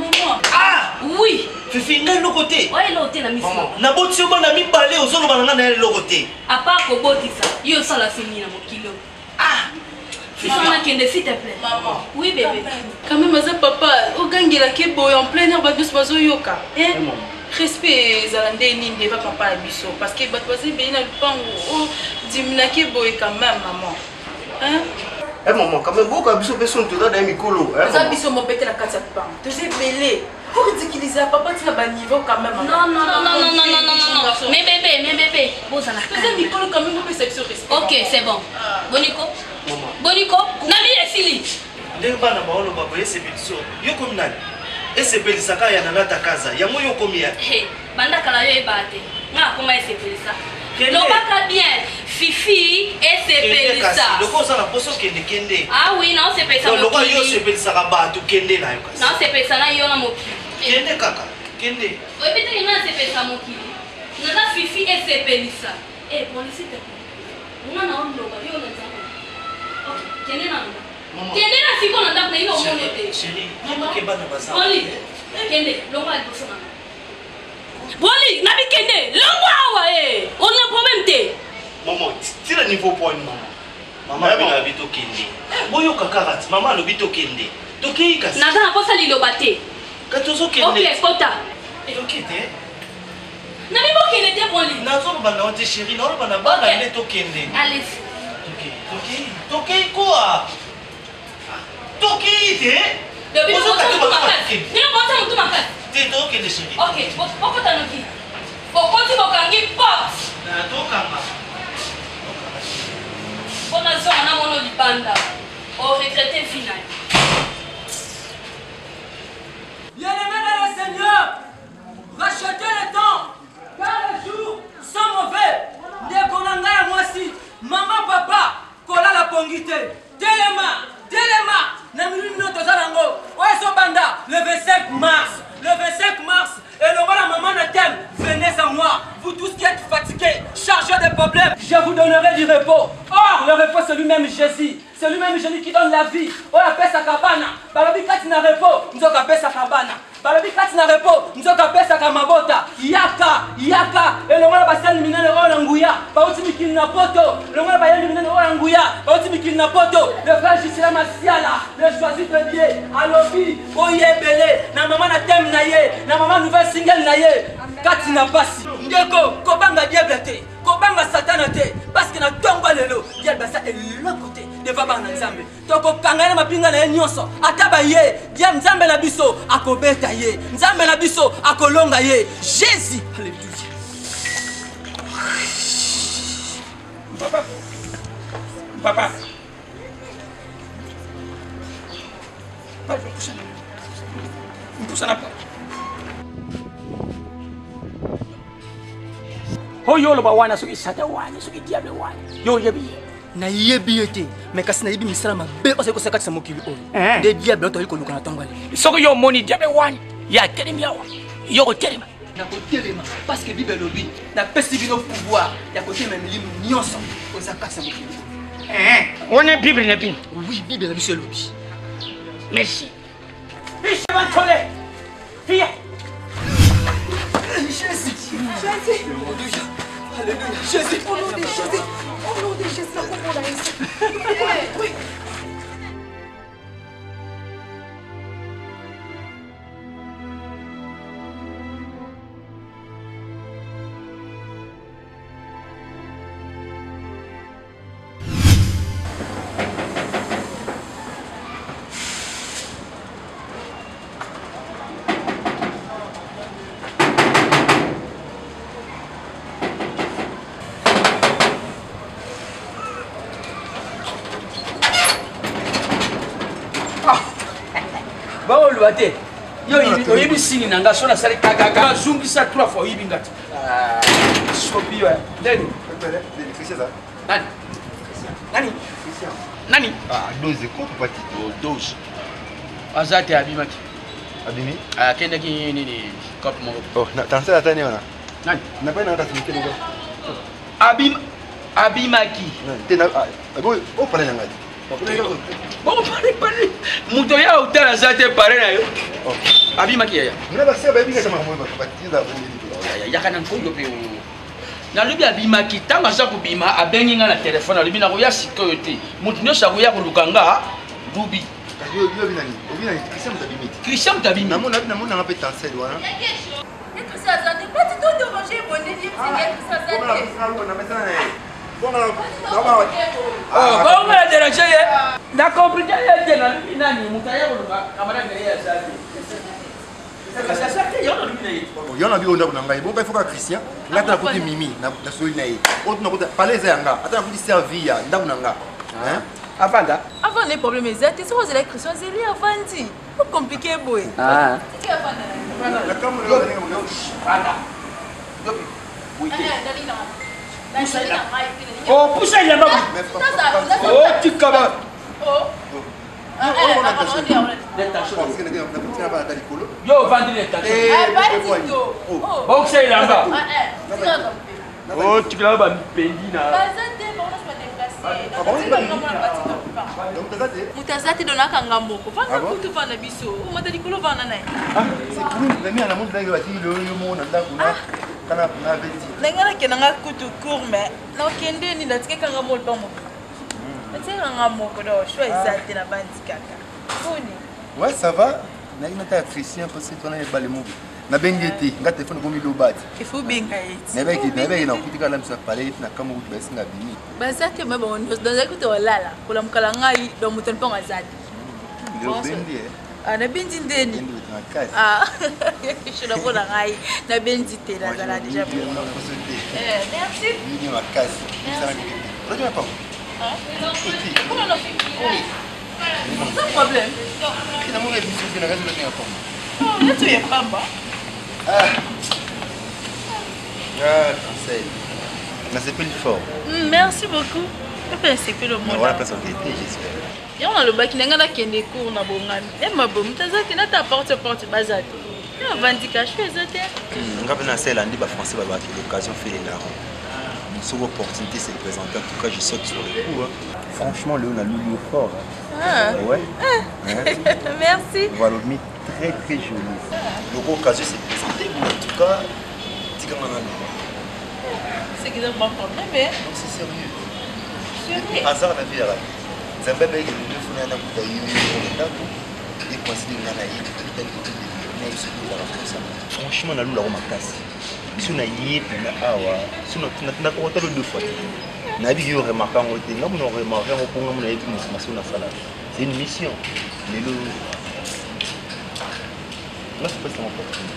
Ah oui. Fifi nga elokote. Ouais, elokote na mismo. Na boti oba na mibale ozo loba nanga na elokote. À part ko botisa, yo sala fini na mokilo. Ah. Si ça n'a qu'un s'il te plaît. Maman. Oui bébé. Quand même ça papa, au gangela ke boy en plein air ba bis bazo yoka. Hein? Respect zalande ni ndeva papa biso parce que bat bazi be na lupango. Oh, dimina ke boy quand même maman. Hein? Eh maman, quand même, beaucoup de personnes te donnent un micro. Ça, biso mon pété la carte à papa. Tu sais, belé. Faut ridiculiser papa, tu as un niveau quand même. Non. Mais bébé. Bon, ça n'a pas. Tu sais, micro quand même, vous pouvez s'exprimer. Ok, c'est bon. Bonico. Nami et Sili. Les bana baolo baboye c'est biso. Yo comme nani? Et c'est Pelisaka ya nana ta casa. Ya mo yo komi ya. Hey, banda kala yo ebate. Nga comment c'est Pelisa? Lobaka bien. Fifi et c'est Pelisa. Loko ça la poso kende. Ah oui, non, c'est Pelisa. Loko yo c'est Pelisaka ba tu kende na yo kasi. Non, c'est Pelisa na yo na moki. Kende kaka. Kende. Oui, peut-être que c'est Pelisa moki. Nana Fifi et c'est Pelisa. Eh, police te. Nga na on loba yo na zako. OK, kende na ndo. Kende na siko na ndako na ino mono te. Chérie, mama ke bana baza. Oli. Kende, longa liboso na. Boli, nabi kende, longa awa on a problème te. Maman, tira niveau point maman. Maman bina bito kende. Boyo kakarati, maman lo bito kende. Toki kasi. Naza na posa liloba te. Katozo kende. OK, kota. Toki te. Nabi bo kende te boli. Nazo lo bana onte chérie, na lo bana bana ile to kende. Allez. Toki quoi? Toki te. Depuis que tu as tout ma carte. Tu es ok de chérie. Ok, pourquoi tu as dit? Pourquoi tu as dit porte? On a besoin d'un mono du panda. Au regretté final. Bien-aimés dans le Seigneur, rachetez le temps, car les jours sont mauvais. Dès qu'on en a moi aussi, maman, papa, kola la pongité. Téléma, Namiri Minoto Zarango, Oeso Banda, le 25 mars. Le 25 mars, et le roi la maman de thème, venez à moi. Vous tous qui êtes fatigués, chargés de problèmes, je vous donnerai du repos. Or, le repos, c'est lui-même Jésus. C'est lui-même Jésus qui donne la vie. Oh, la paix sa cabana. Balobi katina repos, nous avons paix sa cabana. Balobi katina repos, nous avons paix sa kamabota. Yaka. Et le roi la basel minene Olanguya. Baouti mikil na poto. Le roi la basel minene Olanguya. Baouti mikil na poto. Le frère Gisela Masiala, le choisi de Dieu. Alobi, Oye Belé. Na maman na thème na ye. Na maman nouvelle single na ye. Katina pasi. Ndeko, kobanga diable te. Kobanga satana te. Parce que na tomba lelo. Diable ça est l'autre côté. Deva bana nzambe toko kangana mapinga na nyonso ataba ye dia nzambe na biso akobeta ye nzambe na biso akolonga ye Jésus. Alléluia. Papa Hoyo lo bawana suki sata wana suki diable wana yo yebi na yebi ete mais kasi na yebi misala mabe ose ko sekatisa mokili oyo de diable to yiko luka na tangwale soko yo moni diable wana ya telemi yawa yo ko telema na ko telema parce que bible lobi na pesi bino pouvoir ya ko telema milimu nyonso ko sekatisa mokili on est bible na bin oui bible na biso lobi merci Fiche Bantole Fia Jésus Alléluia Alléluia Jésus au nom de Jésus au nom de Jésus la comprendre ici oui. Te yo yibi sini nanga sona sali kaka zungisa 3 fois yibi ngati sopi wa nani nani dose ko pati dose azate abimaki abimi kende ki nini kop mo oh na tansela tani wana nani na pa na ngata sikelo abimaki tena boy o pala ngati bon pari muto ya utara zate pare na yo abimaki ya na ba seba binga sama mo ba patiza ya kana nkondo pe na lobi abimaki tanga za kubima abengi nga na telefone lobi na ko ya sikoyo te mutu nyo sa ko ya kolukanga dubi yo binani Christian mutabimi na mona nga pe tansel wana tout ça ça n'est pas tout de manger bon et tout ça ça bon la déranger nani mutaya kuluka kamera ngere ya zaki. Yon a vu on a ngai bon il faut que Christian ngata kuti mimi na soli na ye. Autre na kuti palais yanga ata kuti servir ndaku nanga. Hein? Avanda. Avant les problèmes exacts, c'est quoi les Christian zeli avandi. Pas compliqué boy. Ah. C'est qui avanda? La caméra Avanda. Oh, poussa il a pas. Oh, tu cabas. Oh. Yo, vendre les tâches. Oh, c'est il a pas. Oh, tu l'as pas pendi na. Mutazati donaka ngamoko. Fanga kutu fana biso. Umata dikolo fana nae. C'est cool, mais na monde ndenge bati le monde ndaku na kana na veti. Nengana kenanga kutu court mais na kende ni ndatika kanga mol tomo. Ndatika ngamoko do choisir na bandi kaka. Boni. Ouais, ça va. Na ina Christian parce que toi na ba le mubi. Na bengeti nga téléphone ko mi lo bati. Il faut benga eti. Na beki na kutika la msa pale na kama utu basi nga bimi. Bazate maba on dans akuto lala kula mukala ngai do mutoni ponga zati. Ndio bendi na bindi ndeni. Ah. Je la vois ngai na bindi te la zala déjà. Merci. Ni ma casse. Regarde pas. Comment on fait? Sans problème. Qui n'a pas vu ce que la gaz le tient pas. Oh, là tu es pamba. Ah, conseil. Mais c'est plus fort. Merci beaucoup. C'est que le monde. On va passer au été, j'espère. Et on a le bac qui n'a pas de cours na bongami. Et ma bombe, tu as n'a ta porte bazate. Et on va dire que je fais ça. On va venir à celle là, français va avoir l'occasion de faire les larmes. Une seule opportunité s'est présentée. En tout cas, je saute sur le coup. Franchement, Léon a l'oublié fort. Ah. Ouais. Merci. Voilà, mais très très joli. L'occasion s'est présentée. En tout cas, c'est que c'est mon problème, mais. Donc c'est sérieux. Sérieux. Hasard la vie là. Zambé est le neuf on a un coup et considéré franchement, on a l'eau ma casse. Si on a yé, si on a pas deux fois. On a vu remarquant au thé, on a remarqué au point où on a été une salade. C'est une mission. Mais le. Là, c'est pas ça mon opportunité.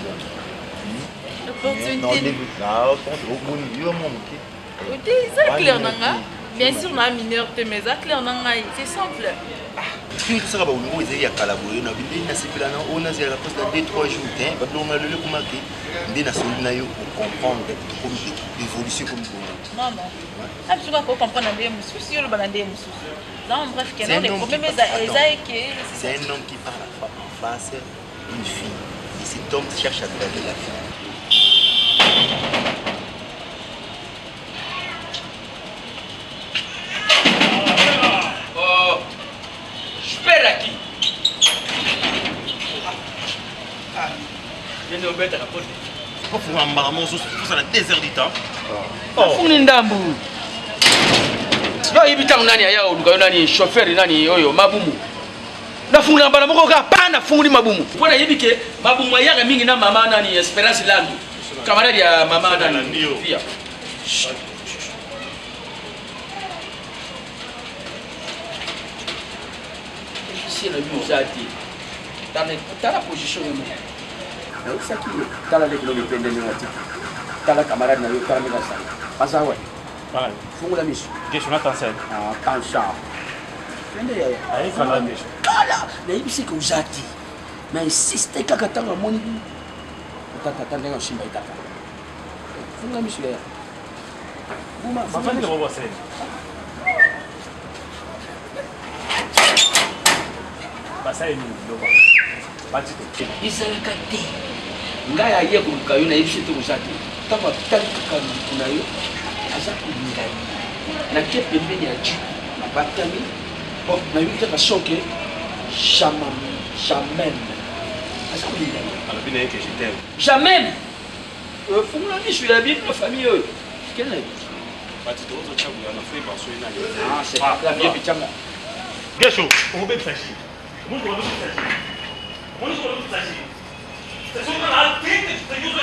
C'est clair, bien sûr, on a mineur, mais c'est clair, c'est simple. Si tu sais que tu as collaboré, on a vu des nassipilana, on a dit la poste de 2-3 jours, on a le commaqué, des nassipilana pour comprendre l'évolution comme ça. Non, non. Absolument, pour comprendre les moussous, si on a des moussous. Non, bref, c'est un homme qui parle en français, une fille. Et cet homme cherche à draguer la fille. Qui je viens de mettre la porte. Il faut un marmot, il faut un désert du temps. Oh, ndambu. Yo ibita nani aya oluka nani chauffeur nani oyo mabumu. Nafunga bana moko ka pana funguli mabumu. Pona yibike mabumu yaka mingi na mama nani Esperance Landu. Camarade ya mama nani ndio. Pia. Si le but zati. Dans la position de moi. Donc ça qui dans la l'école de pendénématique. Dans la camarade na yo caméra ça. Passa ouais. Voilà. Fungu la mission. Question na tansen. Ah, tansa. Nende ya. Ai fala mission. Kala, na ibisi ko zati. Mais insiste kaka tanga moni. Tata tanga ngo shimba itaka. Fungu la mission ya. Buma, mafani ko bosse. Basai ni loba. Batito. Izalaka te. Ngaya ye kuluka yo na ibisi to zati. Tama tanka kuna yo. Aza kulingai. Na ke pembeni ya jipu. Batami. Bon, na yute ka choqué. Jamais. Aza kulingai. Alors bien que je t'aime. Jamais. Fumula ni je suis la bien de famille. Quelle est? Batito ozo chabu ya na free baso ina. Ah, c'est la bien bichanga. Gesho, on va faire ça. Moi je vais le faire. Moi je vais le faire. C'est ça la tête, c'est juste la.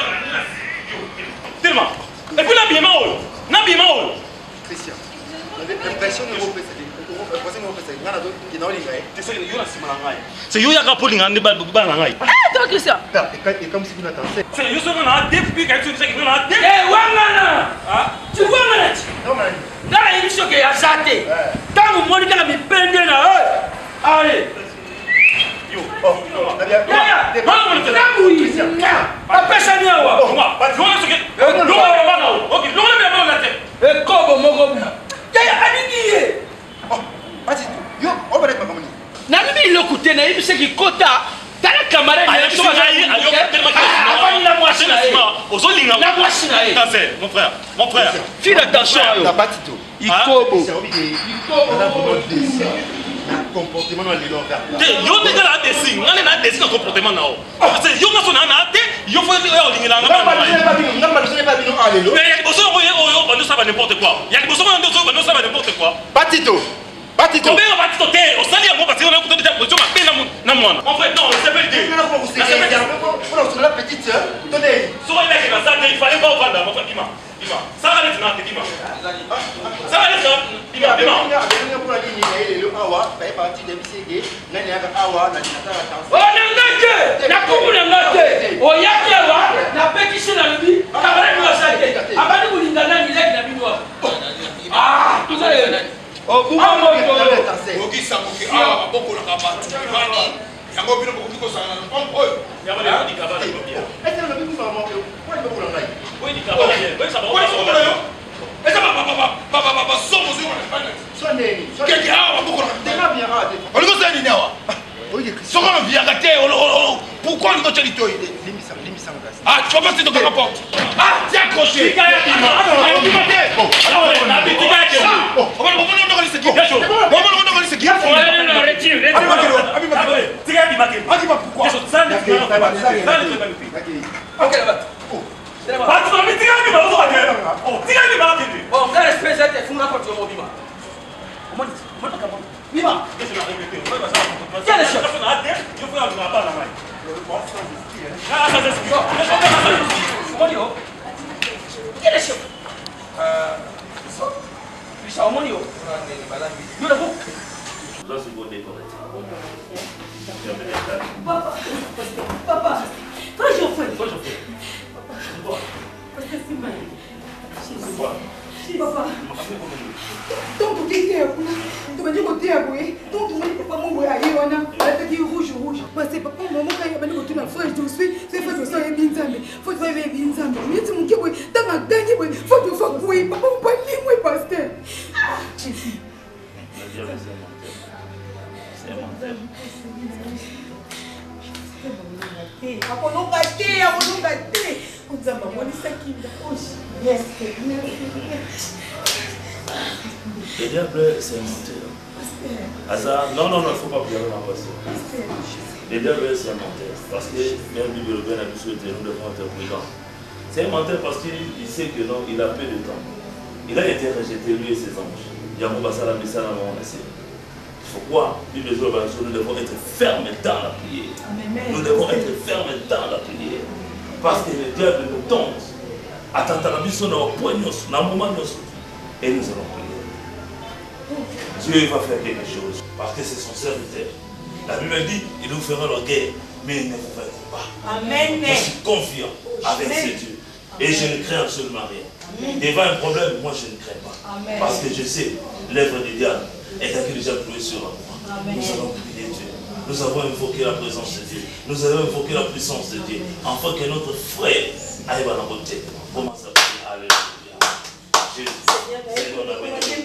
Tellement. Et puis l'habillement, l'habillement. Christian. L'impression que vous faites, c'est yo yaka poli ngande ba na ngai. Toi Christian. Et comme si vous n'attendez. C'est yo soko na depuis quand tu sais que na. Eh wangana. Tu vois mana? Non man. Dans l'émission que ya zate. Quand vous monica mi pende na allez. Yo. Oh. Ya. Apesa ni awa. OK, non le même la tête. E kobo moko. Ya adiki. Oh. Vas-y. Yo, on va être comme na bibi lokute na yibi seki kota tala camarade na so mon frère fais attention na patito ikobo comportement dans les longueurs yo te la dessin on est na dessin comportement na c'est yo na so na te yo faut yo lingela na alelo mais boso on ne sait n'importe quoi il y a boso on ne sait n'importe quoi patito Patito. Combien on va te toter? On s'allie à moi parce qu'on a écouté de position ma peine na moi. En fait non, c'est pas l'idée. Pour la petite sœur, tenez. Soit il a fait ça, il fallait pas prendre mon frère Dima. Ça va être na Dima. Ça va être Dima. Pour la ligne il est awa, fait partie de MCG, nani aka awa na dinata la chance. Oh nangate, na kumu nangate. O yaki awa, na pekisi na lubi, kabale ni wasake. Abani kulingana ni leki na binwa. Ah, tout ça Oh, vous qui savez que beaucoup de cabas, tu vas dire, il y a beaucoup de choses à l'enfant. Il y a beaucoup de cabas. Est-ce que le people va manger? Pourquoi il va vous l'envoyer? Oui, du cabas. Oui, ça va. Et ça va, sommes sur le Sonné. Quelqu'un a beaucoup de Déjà bien raté. On nous a dit, on vient gâter, pourquoi nous avons dit ah, tu vas passer dans ta porte. Ah, tiens, accroché. Papa, toi je fais. Papa, donc tu dis tu m'as dit que tu es aboué, donc tu m'as dit papa mon voyage on a fait du rouge. Parce que papa maman quand il y a beaucoup de frères je suis, c'est faut que ça ait bien zambe, faut que ça ait bien zambe. Mais tu me dis que tu m'as gagné, faut que ça couille, papa on pas dire moi pasteur. Le diable, c'est un menteur. Non, il ne faut pas pleurer ma passion. Le diable, c'est un menteur. Parce que même Bible le bien a dit nous devons être prudents. C'est un menteur parce qu'il sait que non, il a peu de temps. Il a été rejeté, lui et ses anges. Il y a mon bassin à la mission à mon essai. Pourquoi nous devons être fermes dans la prière. Nous devons être fermes dans la prière. Parce que le diable nous tombe. Attends, la mission dans le point, dans le moment, et nous allons prier. Dieu va faire quelque chose. Parce que c'est son serviteur. La Bible dit, il nous fera la guerre, mais il ne vous vaincra pas. Amen. Je suis confiant avec ce Dieu. Et je ne crains absolument rien. Devant un problème, moi je ne crains pas. Amen. Parce que je sais, l'œuvre du diable est déjà plouée sur moi. Nous allons prier Dieu. Nous avons invoqué la présence de Dieu. Nous avons invoqué la puissance de Dieu. Afin que notre frère arrive à la beauté. Comment ça va? Alléluia. Jésus. Seigneur, la bénédiction.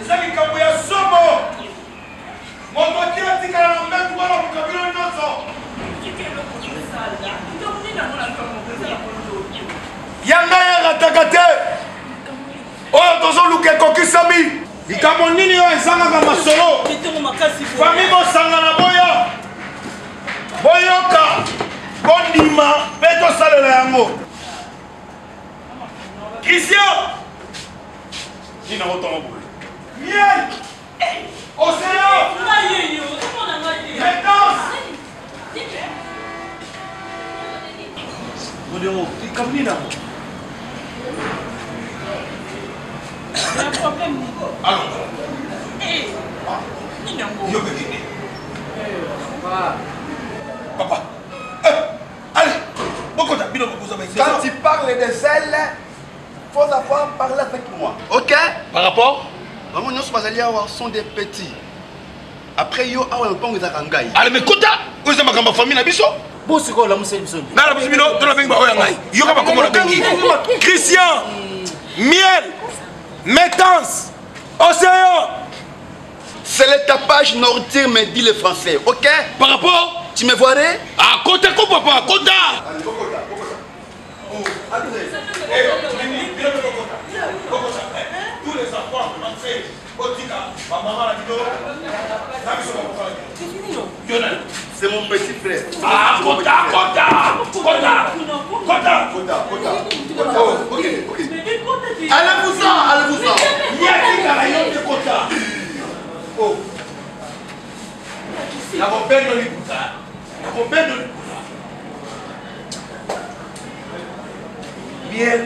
eza likambo ya somo moto atia tikala na mbetu wana mokabilo nyonso yanga yarataka te oyo tozoluka ekokisami likambo nini oyo ezangaka masolo fami bosangana boyoka bondima mpe tosalela yango Christian nina otongo boye miel océan modéro likambo nini yango allons papa, allez, quand tu parles de zèle, il faut savoir parler avec moi. Ok? Par rapport? Vraiment, nous sont des petits. Après, yo, on peut nous arangaï. Allez, mais kota, vous êtes ma famille, na biso? Bon, c'est quoi la mousse biso? Na la biso, tu la bengi ba oyangai. Yo ka ba komo la bengi. Christian, miel, métance, océan. C'est le tapage nordique, me dit le français, ok? Par rapport? Tu me voirais? Ah, kota, papa, kota! Tous les enfants, c'est mon petit frère. Ah, kota! Ok. Allez-vous-en. Oh. La compagnie de miel,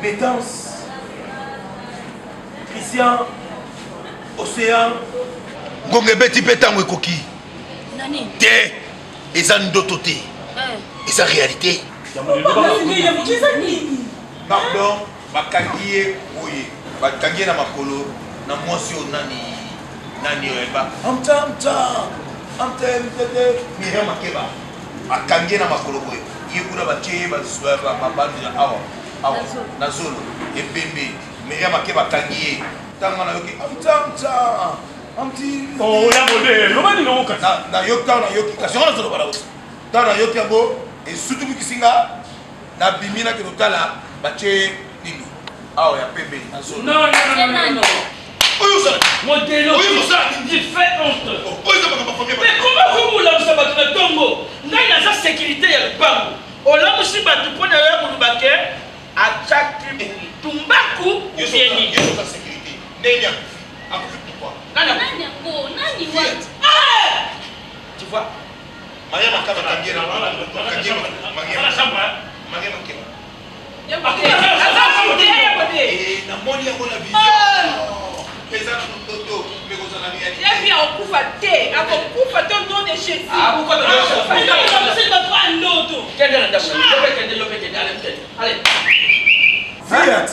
métance, Christian, océan. Gonge beti petango ekoki. Nani? Te, eza ndoto te. Eza réalité. Pardon, bakangi ye oye, bakangi na makolo na mwasi o nani oeba. Amta Miriam Makeba. Akangi na makolo boye. Yekuna batie babandi na awa na zolo ebembe Miriam Makeba kangi tanga na yoki amti oh ya modèle lobani no kata na yoki kasi ona zolo bala uti tana yoki yango e sutu bikisinga na bimina ke totala batie nini awa ya pembe na zolo non modèle tu fais honte mais comment vous la sabato na tongo ngai na sa sécurité ya lupango olamusi batu pona ya kulubake achaki tumbaku ubieni yeso sa sécurité nenya akufi pourquoi nani what tu vois Maria Makaba kangira Maria Samba Maria Makeba na moni ya bona vision pesa na mtoto mekozana ni yani yapi akufa te akufa te ndo de Jésus akufa te c'est pas toi ndoto kende na damu lope kende allez Fiat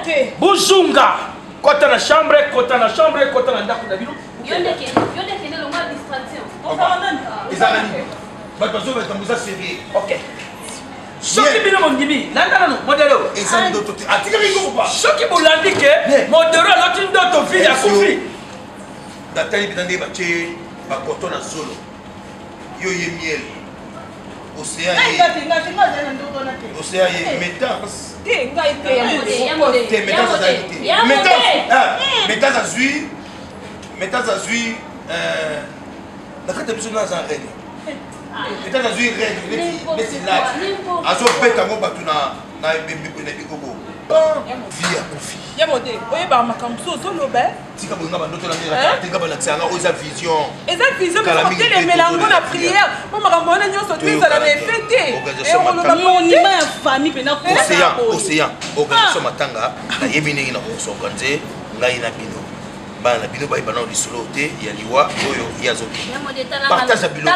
te buzunga kota na chambre kota na ndako na bino yonde kende lo ma distraction ezalani bato bazobetambuza série ok soki bino mondimi landa nano modelo eza ndoto te atika bingo pa soki bolandi ke modelo aloti ndoto vile akufi natali bina nde batie bakoto na zolo yo ye miel océan ye métance métance azwi na kati ya biso naza règne métance azwi règne neti lati azobeta ngo bato na bigobo vie akufi yamode oyebaka makambo so ozoloba tika bolinga bandoto natenga balakisanga oyo eza vision eza vision kotelemela yango na prière mpo makambo wana nyonso to ezala na efe te oloba monima ya famille mpena océan organisation matanga nayebi ndenge na kosorganize ngai na bino bana na bino bayeba nao lisolo te ya liwa oyo ye azokpartage ya biloko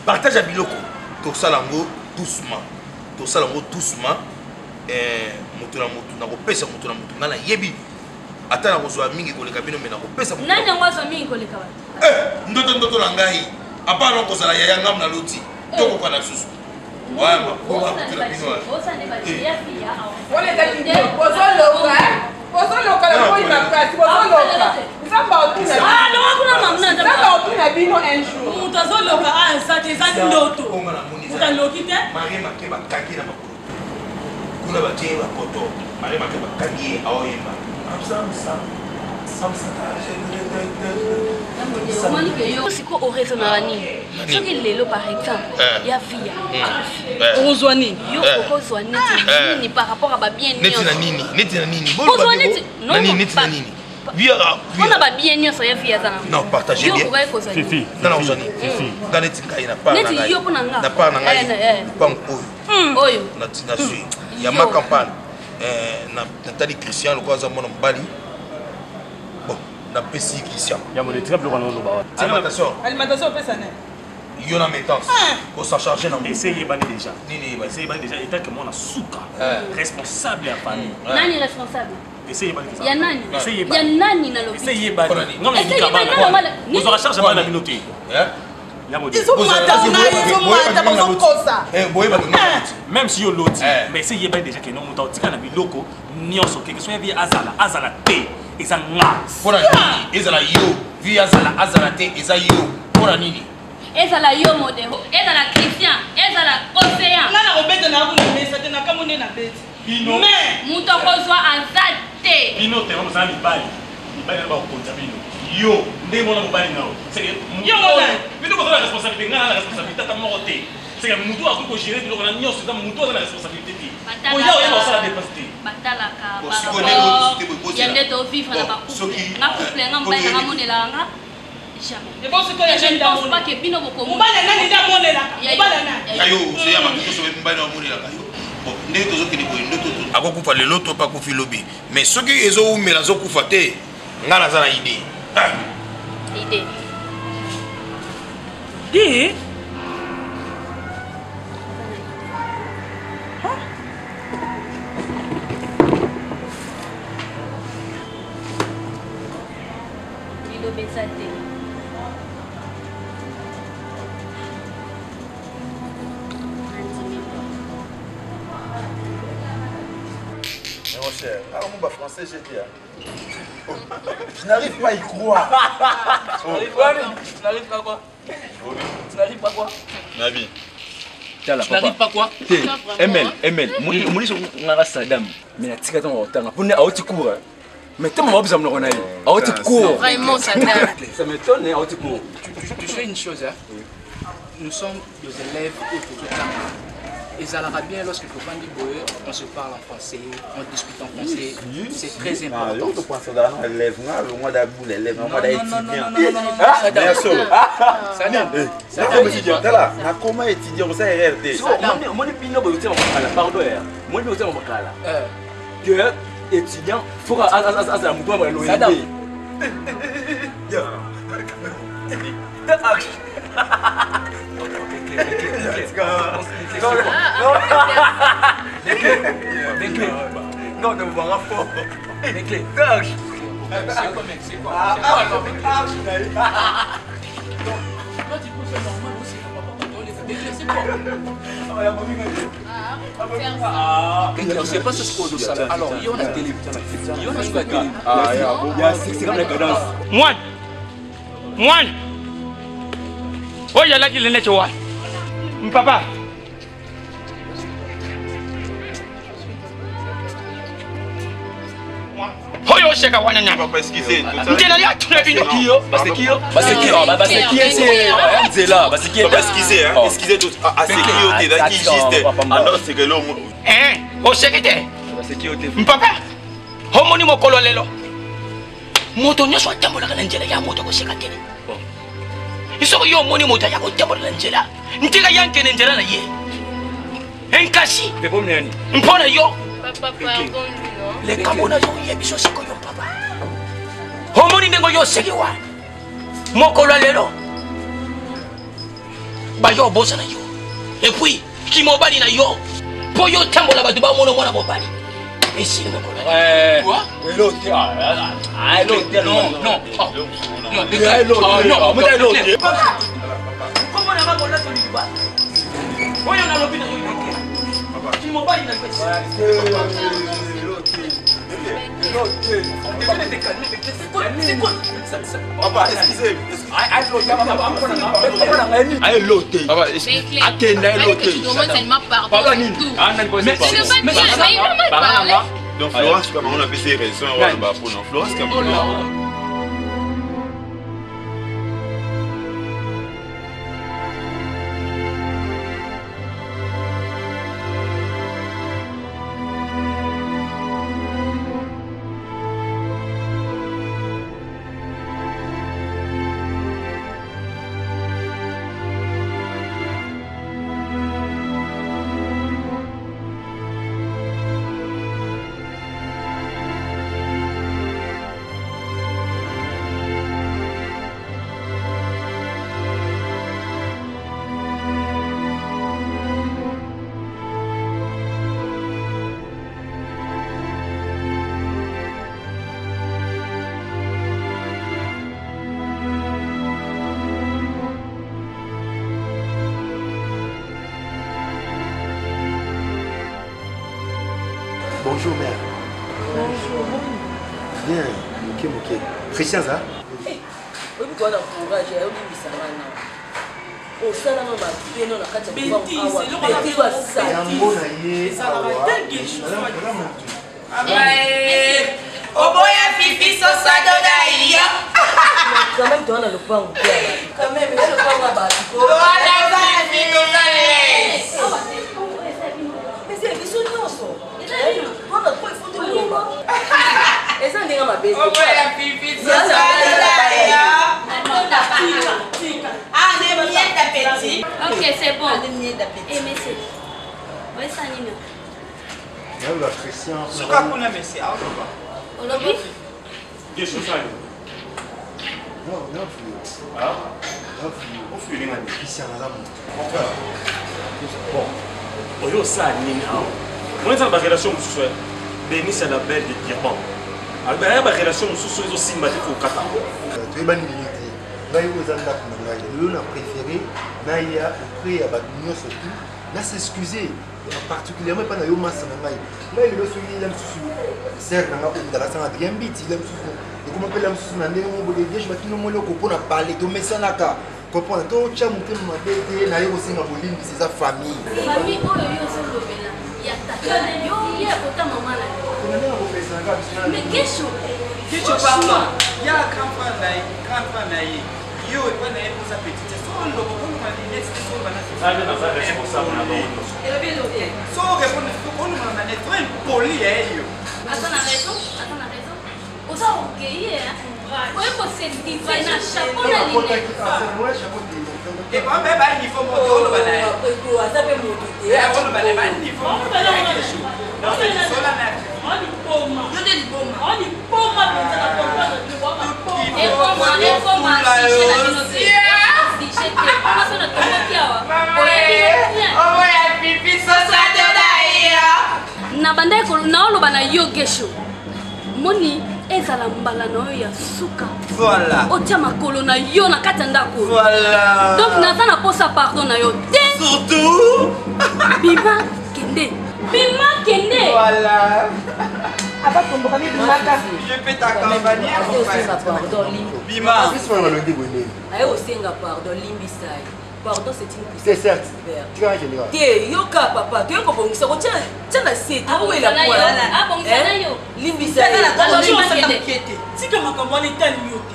partage ya biloko tosala yango doucement moto na moto nakopesa moto na moto ngai nayebi ata nakozwa mingi koleka bino me nakopesa ndoto na ngai apana kozala yaya ngamu na loti tokoka na susu Ouais, ma pauvre, tu l'as vu, ouais. siko oresonaka nini soki lelo par exemple ya via okozwa nini yo okozwa neti nini par rapport a babien neti na nini okozwa neti neti na nini mpona babien nyonso ya via azana non partagez bien fifi nga na kozwa nini nga neti ngai na part na ngai yo mpona nga na part na ngai pango oyo na sui ya ma campagne natali Christian lokola aza mwana mobali napesi Christian alimentation opesa ne yo na maintenance kosa charge na essayez bani déjà essayez bani déjà état que mwana suka responsable ya famille nani responsable essayez bani ya nani essayez ya nani na lobi essayez bani non mais essayez bani vous aurez charge bani na minute même si yo loti mais essayez bani déjà que non muta otika na biloko nyonso quelque soit vie azala te eza nga pona nini ezala yo vie azala te eza yo pona nini ezala yo modelo ezala Christian ezala océan nga na kobeta na kuna mesa te nakamone na beti mais mutu okozwa aza te bino te mosala mibali na bakokonza bino yo nde mona mobali nao bino kozala responsabilité nga na responsabilité ata moko te c'est que mutu akoki kogere biloko na nyonso eza mutu aza na responsabilité te oya oyeba osala dépense te batalaka baraport ya nde tovivre na bacouple nga couple nga mobali nanga monelanga jamais je ne pense pas que bino bokomobali nani nde amonelaka mobali nani ayo oseya makoki sobe mobali amonelaka yo ndenge tozokende boye nde akokufa lelo to pa kufi lobi mais soki ezowumela azokufa te nga naza na idée idée Mon cher, mon français, j'ai dit. Je n'arrive pas à y croire. Tu n'arrives pas quoi? Tu n'arrives pas quoi? Nabi. Tu n'arrives pas quoi? ML, mon lit sur Saddam. Mais la tika dans le temps. Pour ne pas te courir. Mais tu m'as besoin de me connaître. Vraiment, Saddam. Ça m'étonne, à haute cour. Tu sais une chose, hein? Nous sommes des élèves autour. Et ça l'ira bien lorsque on se parle en français, on discute en français. C'est très important. Non, de voir un fort. Les clés. C'est quoi, mec? C'est quoi? Toi, tu peux faire normal aussi. C'est quoi? On ne sait pas ce qu'on doit faire. Alors, il y a la télé. Il y a la télé. C'est comme la cadence. Moi, oh, il y a là qui est net. Papa. Hoyo sheka wana nyama papa excusez njena ya tuna bino kiyo basekio c'est là basekio papa excusez tout asekio te da ki juste alors c'est que l'homme o shekete basekio te papa homoni mokolo lelo moto nyoswa tambola kana njela ya moto ko sheka tele isoko yo moni moto ya ko tambola njela ntika yankene njela na ye enkashi pepo mneni mpona yo papa pardon le kamona yo yebiso siko yo papa homoni ndengo yo sekiwa mokolo lelo ba yo bosa na yo et puis ki mobali na yo po yo tambola batu ba mono mona mobali esi mokolo quoi l'autre l'autre comment on a pas là sur lui oyo na lobi na yo Papa, excusez. Allez, l'autre. Papa, excusez. Donc, Florence, comment on a fait ses raisons, Florence, comment Bonjour mère. Bonjour. Bien, ok. Christian, ça? Oui, toi, dans le courage, j'ai oublié ça maintenant. Au salon, on va bien, on a quatre fois. Bêtise, ça. Oh boy, Fifi, ça donne. Quand même, toi, on a le point. Quand même, il y a le point là-bas. Mais c'est des solutions. Esa ndinga mabesi. Oh boy, Fifi, ça donne. Ah, on est bien d'appétit. Ok, c'est bon. Et monsieur, où est-ce que nous? Là, Christian. Suka kuna monsieur, ah, au lobby? Qu'est-ce que ça? Non, ah, on fait une Christian là. Bon, oyo ça nini ah. Moi ça ba relation mususu. Denis c'est la belle de diamant. Alors ba relation mususu ezo simba te ko kata. Tu es bani limité. Ngai ozanda kuna ngai. Le na préféré naia auprès ya ba nyonso tout. Na s'excuser particulièrement pas na yo massa ngai. Ngai le soki la mususu. Serre na ko ndala sanga bien biti la mususu. Et comment peut la mususu na ndenge mo bode je batino mo loko pona parler to mesanaka. Comprendre to cha mutema mabete na yo singa bolimbi c'est sa famille. Famille oyo yo so lobela. Ya tata yo ya kota mama na. Mais qu'est-ce que papa? Ya grand-père na ye. Yo e pas na ye pour sa petite sœur. Lo ko ma ni next sœur bana. Ça vient dans responsable na bon. Elle avait l'hôtel. So répondre ko ma na net très poli yo. Attends la raison. Osa okeye hein. Oye ko se divai na chapeau na ligne. Et pas même pas il faut monter au bana. Ko azabe moto. Eh on bana ba il faut. Non, c'est sola na. On y poma. Yo de poma. On y poma dans la porte de poma. Et comment na bandai ko naoloba na yo gesho moni ezala mbala na oyo ya suka voilà otia makolo na yo na kati ya ndako voilà donc naza na posa pardon na yo te surtout bima kende voilà aba tomboka mi bimaka je peux t'accompagner pardon bima aye osenga pardon limbisai pardon c'est une c'est certes tu vas général te yoka papa tu ko bongisa ko tena c'est to wela kwa ah bongisa yo limbisa na na to masaka mkete tika makambo ni tani yote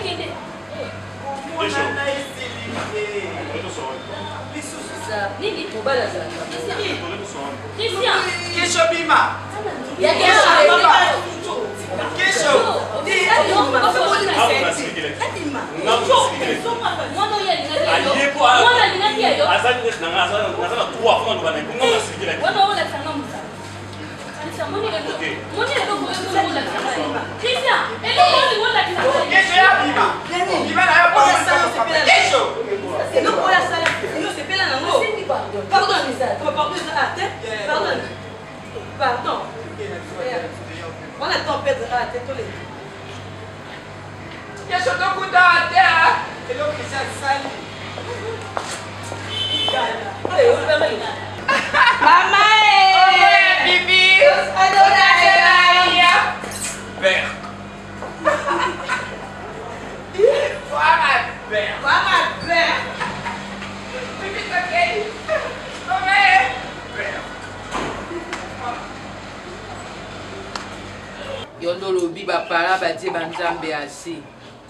kende nini mobala za Christian kesho bima ya kesho Pardon. On attend perdre à tête tous les. Kesho tokuta ate. Hello Christian Sali. Mama bapara badie banzambe ase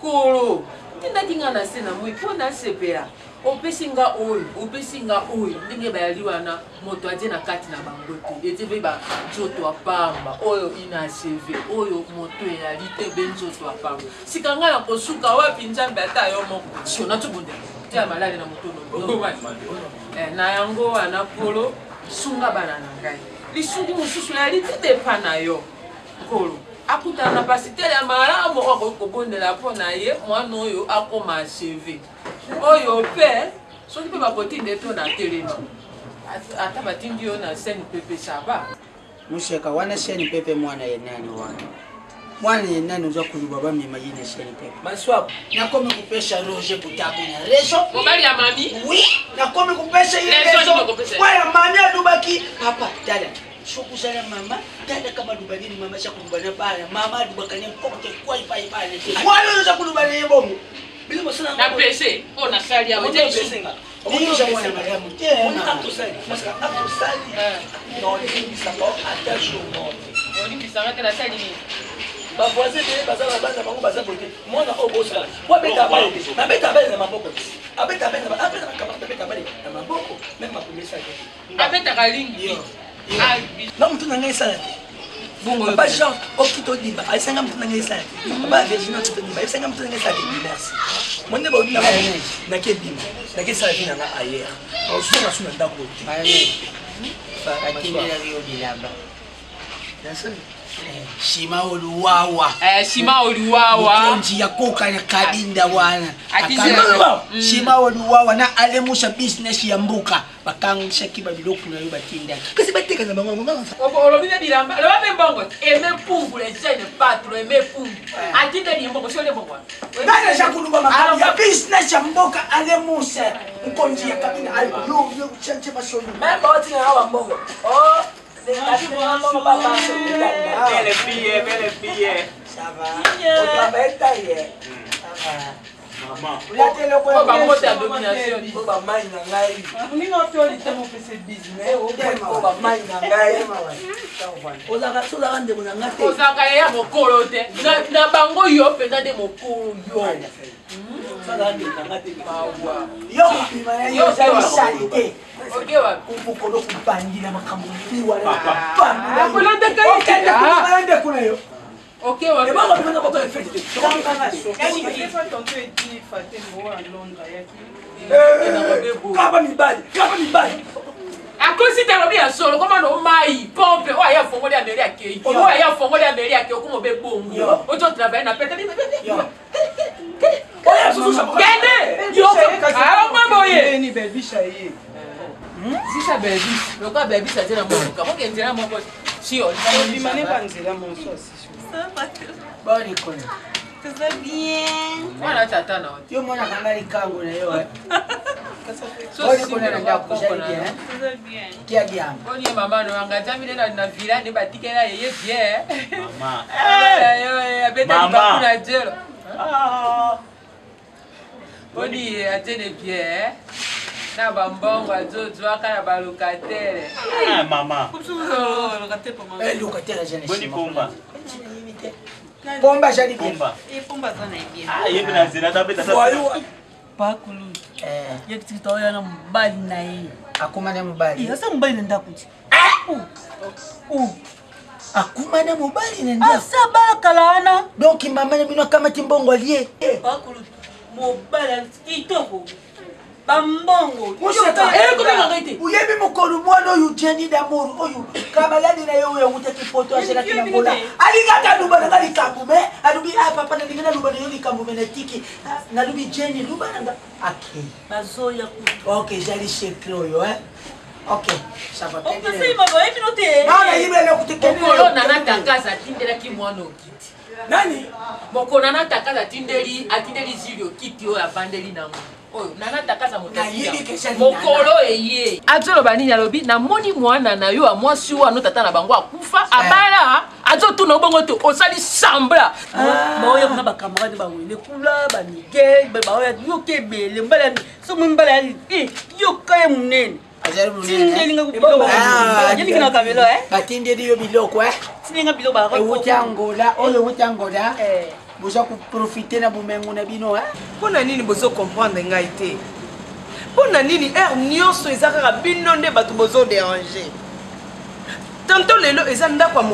kolo tindaki nga na se na moi mpo nasepela opesi nga oyo ndenge bayali wana moto adie na kati na bango te ete mpe banzoto apamba oyo inacheve oyo moto eyali te be nzoto apamba sika nga na kosuka wapi nzambe ata yo moko sio natubundela tia malali na moto na yango wana kolo sunga bana na ngai lisuki mosusu yali te depa na yo kolo akutana na pasitele ya malamu okokobondela mpo na ye mwana oyo akoma acheve oyo mpe soki mpe bakotinde to na telema ata batindi yo na sene pepe saba musheka wana sene pepe mwana ye nani wana mwana ye nani uza kuluba bamema ye na sene pepe maswapo nakomi kupesha roje kutabu na reso mobali ya mami oui nakomi kupesha ye reso wala mami adubaki papa dada shokusala mama dada kama dubanini mama shakulubana bana mama adubakani kote kwa ipai pale wala uza kulubana ye bomu bila masana na pese ona sali ya wote senga onisha mwana mariamu tena akusali masaka akusali no ni sako atasho no ni kisanga tena sali ni ba voisin de bazala bana bango baza bote mwana obosa wa beta bale na beta bale na maboko abeta bale na abeta na beta bale na maboko même apumisa abeta kalingi na mtu na ngai sana bongo ba Jean okito dimba aisenga mtu na ngai sana ba Virginia okito dimba aisenga mtu na ngai sana merci mwana ba na na ke dimba na ke sana vina na ayer au suna ndako ba katindela rio dilamba Shima oluwawa Shima oluwawa nji ya koka na kabinda wana Shima oluwawa na alemusha business ya mbuka bakangisha kiba biloku na yo batinda kasi bateka na bango nganga olobina bilamba lo babe mbongo eme pungu le jeune patro eme pungu atinda ni mbongo sio le mbongo ngana shakuluba makali ya business ya mbuka alemusha nkonji ya kabinda yo chanche mashoyo memba wati na hawa mbongo oh Belle fille. Ça va. On travaille taillé. Ça va. Maman. Là t'es le quoi? Maman t'as domination. Ba mai na ngai. Ni no to li temo pese business. O ba mai na ngai. Oza sola rande mona ngate. Oza ka ya mokolo te. Na bango yo pe na de mokolo yo. Sola rande na ngate bawa. Yo bimana yo za salite. Okay wa ukukolo kubandila makambo wala papa kulanda kai kulanda kuna yo okay wa ebanga bimana baba efete Kasi fa tonto eti fate mo a Londres yaki kaba mibali akosi talobi ya solo koma no mai pompe o ya fongoli ya meri akei o ya fongoli ya meri akei ko be bongo o to travailler na pete oya susu kende yo ah mama ye ni bebisha ye Zisha baby, loka baby ça tient à mon cas. Pourquoi il tient à mon pote? Si on dit mané banzela mon sauce. Ça va. Bon école. Ça va bien. Voilà tata na. Yo mwana kangali kangu na yo. So si na nda kushali bien. Ça va bien. Kia giam. Oni mama no angaja mile na villa ne batikela yeye bien. Mama. Yo abeta ba kuna jelo. Ah. Oni atene bien. Na bambongo azozo akala ba locataire. Ah mama. Locataire pour moi. Locataire jeune. Boni pomba. Pomba jali bien. Pomba ça n'est bien. Ah yebi na zina tapeta sasa. Pa kulu. Yeki titoya na mbali na yeye. Akuma na mbali. Sasa mbali nenda kuti. Akuma na mbali nenda. Asa bala kalana. Donc mama na bino kama timbongo aliye. Pa kulu. Mobala kitoko. Bambongo uyebi mokolo mwana oyo jeni d'amour oyo kamalani na yo ya utaki poto azelaki na ngola alingaka luba na likambo me alubi papa na lingana luba na yo likambo me na tiki na lubi jeni luba na okay bazoya kutu okay jali secret oyo okay ça va on peut faire baba ebi note na yibele kutekeni mokolo na natakaza tindela ki mwana okiti nani mokolo na natakaza atindeli zilio kiti oyo abandeli nango oyo nana takaza mokolo eye azoloba nini alobi namoni mwana na yo amwasi wana tata na bango akufa abala azotuna obongo to osali sambla baoya kuna bakamarade bawele kula banige baoya yoke ebele mbala somo mbala yoka ye munene batindeli yo biloko ewuti angola oyo ewuti angola boza koprofite na bomengo na bino mpo na nini bozokomprendre ngai te mpo na nini ere nyonso eza kaka bino nde bato bozoderange tanto lelo eza ndako ya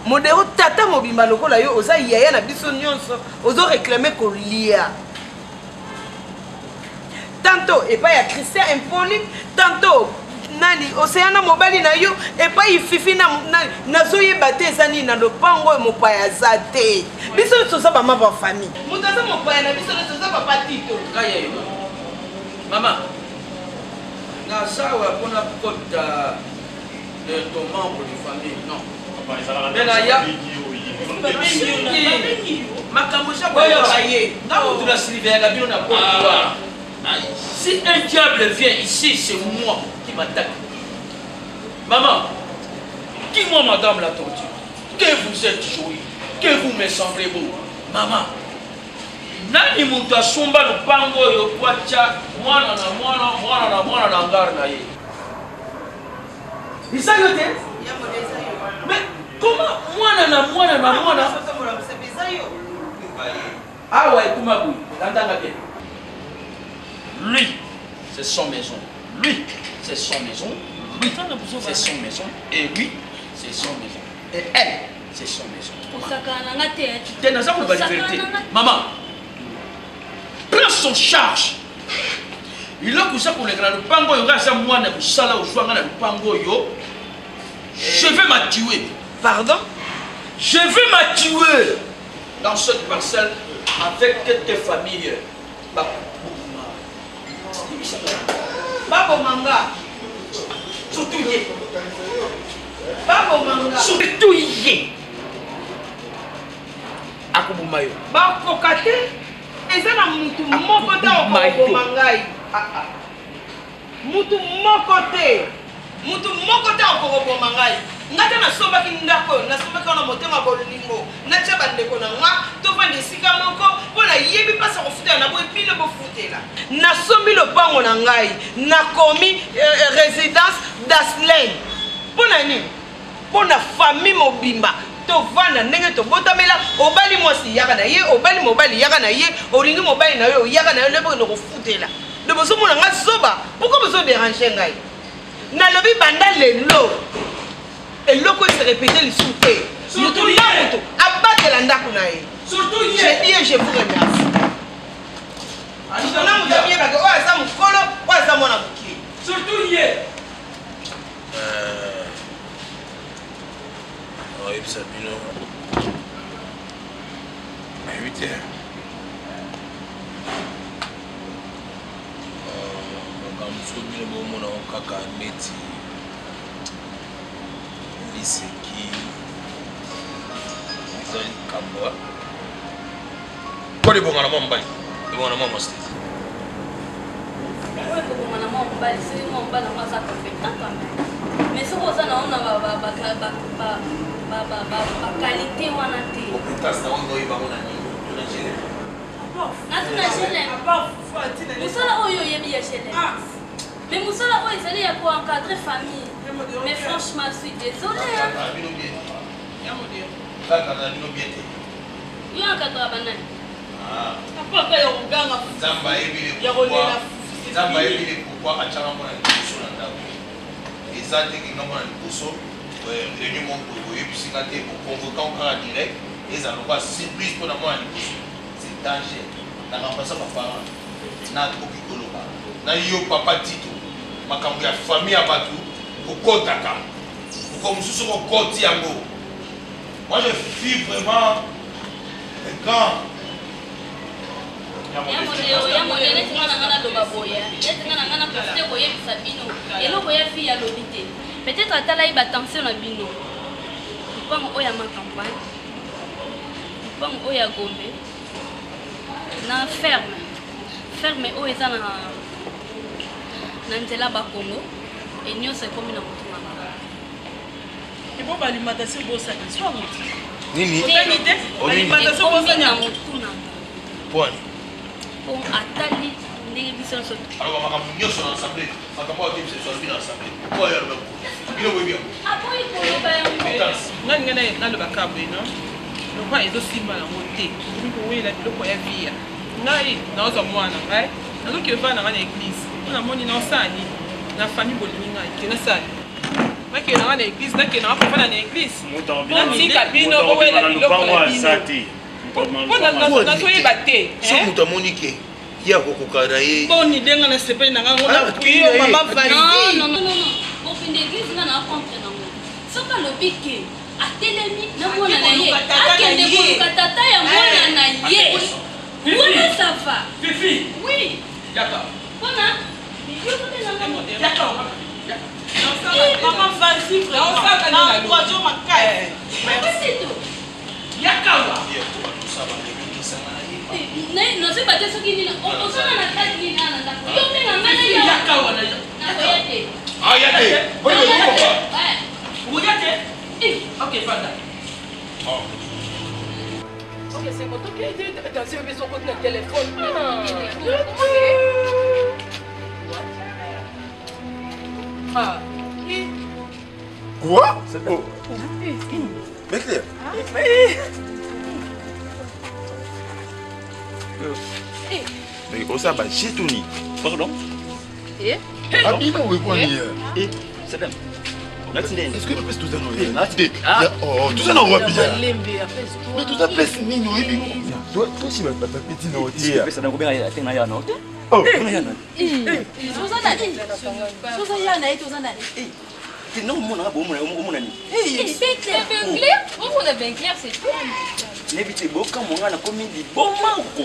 modero tata mobimba lokola yo oza yaya na biso nyonso ozoreklame kolia tanto epai ya Christian impoli tanto nani oseana mobali na yo epai fifi nazoyeba te eza nini na lopango oyo mopaya aza te biso toza bama ba famille moto aza mopaya na biso toza papa tito mama nazawa mpona kota ton membre de famille non makambo jaye ntango tunasiliveaka bino na koa. Si un diable vient ici, c'est moi qui m'attaque. Maman, dis-moi, madame la tortue, que vous êtes jolie, que vous me semblez beau. Maman, nani muta somba le pango yo kwacha mwana na ngar na ye. Isa yote? Mais comment mwana ah ouais, kuma bui, tandanga bien. Lui, c'est son maison. Lui, c'est son maison. Lui, c'est son maison. Et lui, c'est son maison. Et elle, c'est son maison. Maman, prends son charge. Il a couché pour le grand pango. Il a moi na kusala ushwanga na pango yo. Je vais me tuer. Pardon? Je vais me tuer dans cette parcelle avec quelques familles. Babo manga. Surtout yé. Babo manga. Surtout yé. Akubumayo. Bako kate. Eza na mutu moko ta okoko mangai. Mutu moko te. Mutu moko ta okoko mangai. Ngata na somba ki ndako na somba ka na motema bolingo. Na tshaba ndeko na nga to vande sika moko pona yebi pasa ko futa na boy pile bo futela. Na sombi lo pango na ngai na komi résidence d'Aslen. Pona ni pona famille mobimba to vanda ndenge to botamela obali mwasi yaka na ye obali mobali yaka na ye olingi mobali na yo yaka na yo lebo ko futela. De boso mona nga soba pourquoi boso déranger ngai? Na lobi banda lelo. Et l'eau se répétait le souté. Surtout hier. Abattre la ndakunae. Surtout hier. J'ai dit et je vous remercie. Surtout hier. Oui, Sabino. À 8 heures. Quand nous sommes kaka neti. Liseki. Zali Kamboa. Quoi de bon à la Mumbai? De bon à la Mumbai. C'est mon bal en massa compétent quand même. Mais ce qu'on a qualité ou mais Moussala, il y a pour encadrer famille. Mais franchement, je suis désolée. Il y a un cadre à banane. Zamba ebile pourquoi achanga mona liboso na ndako eza te kinga mona liboso réunion moko oyebisika te oconvoquant kaka direct eza lokwa surprise mpona mona liboso c'est danger nakambasa bapara na tokoki koloba na yo papa tito makambo ya famille ya bato okotaka oko mosusu okoti yango. Moi je suis vraiment un grand peut-être atala iba tension na bino lupango oyo ya macampagne lupango oyo ya Gombe na ferme oyo eza na nzela bakongo enyonso ekomi na motu na mama ebo baalimentation bosatisfaire nini alimentation bosanya poni bon atali ndenge biso nyonso alors makambo nyonso na assemblée makambo oyo tebisa biso alobi na assemblée oyo yaloba bino boyebi yango apoyi koloba yango ngai nalobaka boye no lokwa ezosimba yango te okomi kowela biloko ya via ngai naozwa mwana ngai nazoki evana ngai na église mpo namoni naosala nini na famille bolingi ngai ke nasala nakende ngai na église nakende ngai kovanda na église natika bino owela biloko na bino mpo nazoyeba te so moto amoni ke ya kokokana ye boni ndenga na sepeli na ngai ngona kuyo mama validi non bokende église nga na contre nango soki alobi ke atelemi na mwana na ye akende koluka tata ya mwana na ye wana ça va oui mpona mama vansi vraiment makasi nozoyeba te soki nini ozona na kati nini ana ndako yo mpe na ngai nakoya te aya te oya te ok fanda ok c'est bon ok attention mais son côté na téléphone ah quoi oh mais clair mais osa ba jetoni pardon abino we quoi ni Sadam est-ce que tu peux tout ça non oh tout ça non va bien mais tout ça place ni no ebi toi si ma petit no tia pesa na kubena ya tena ya no oh soza yana ye toza nani non mona bo mona ni Benclair omona Benclair c'est toi nebite boka monga na komi di boma ko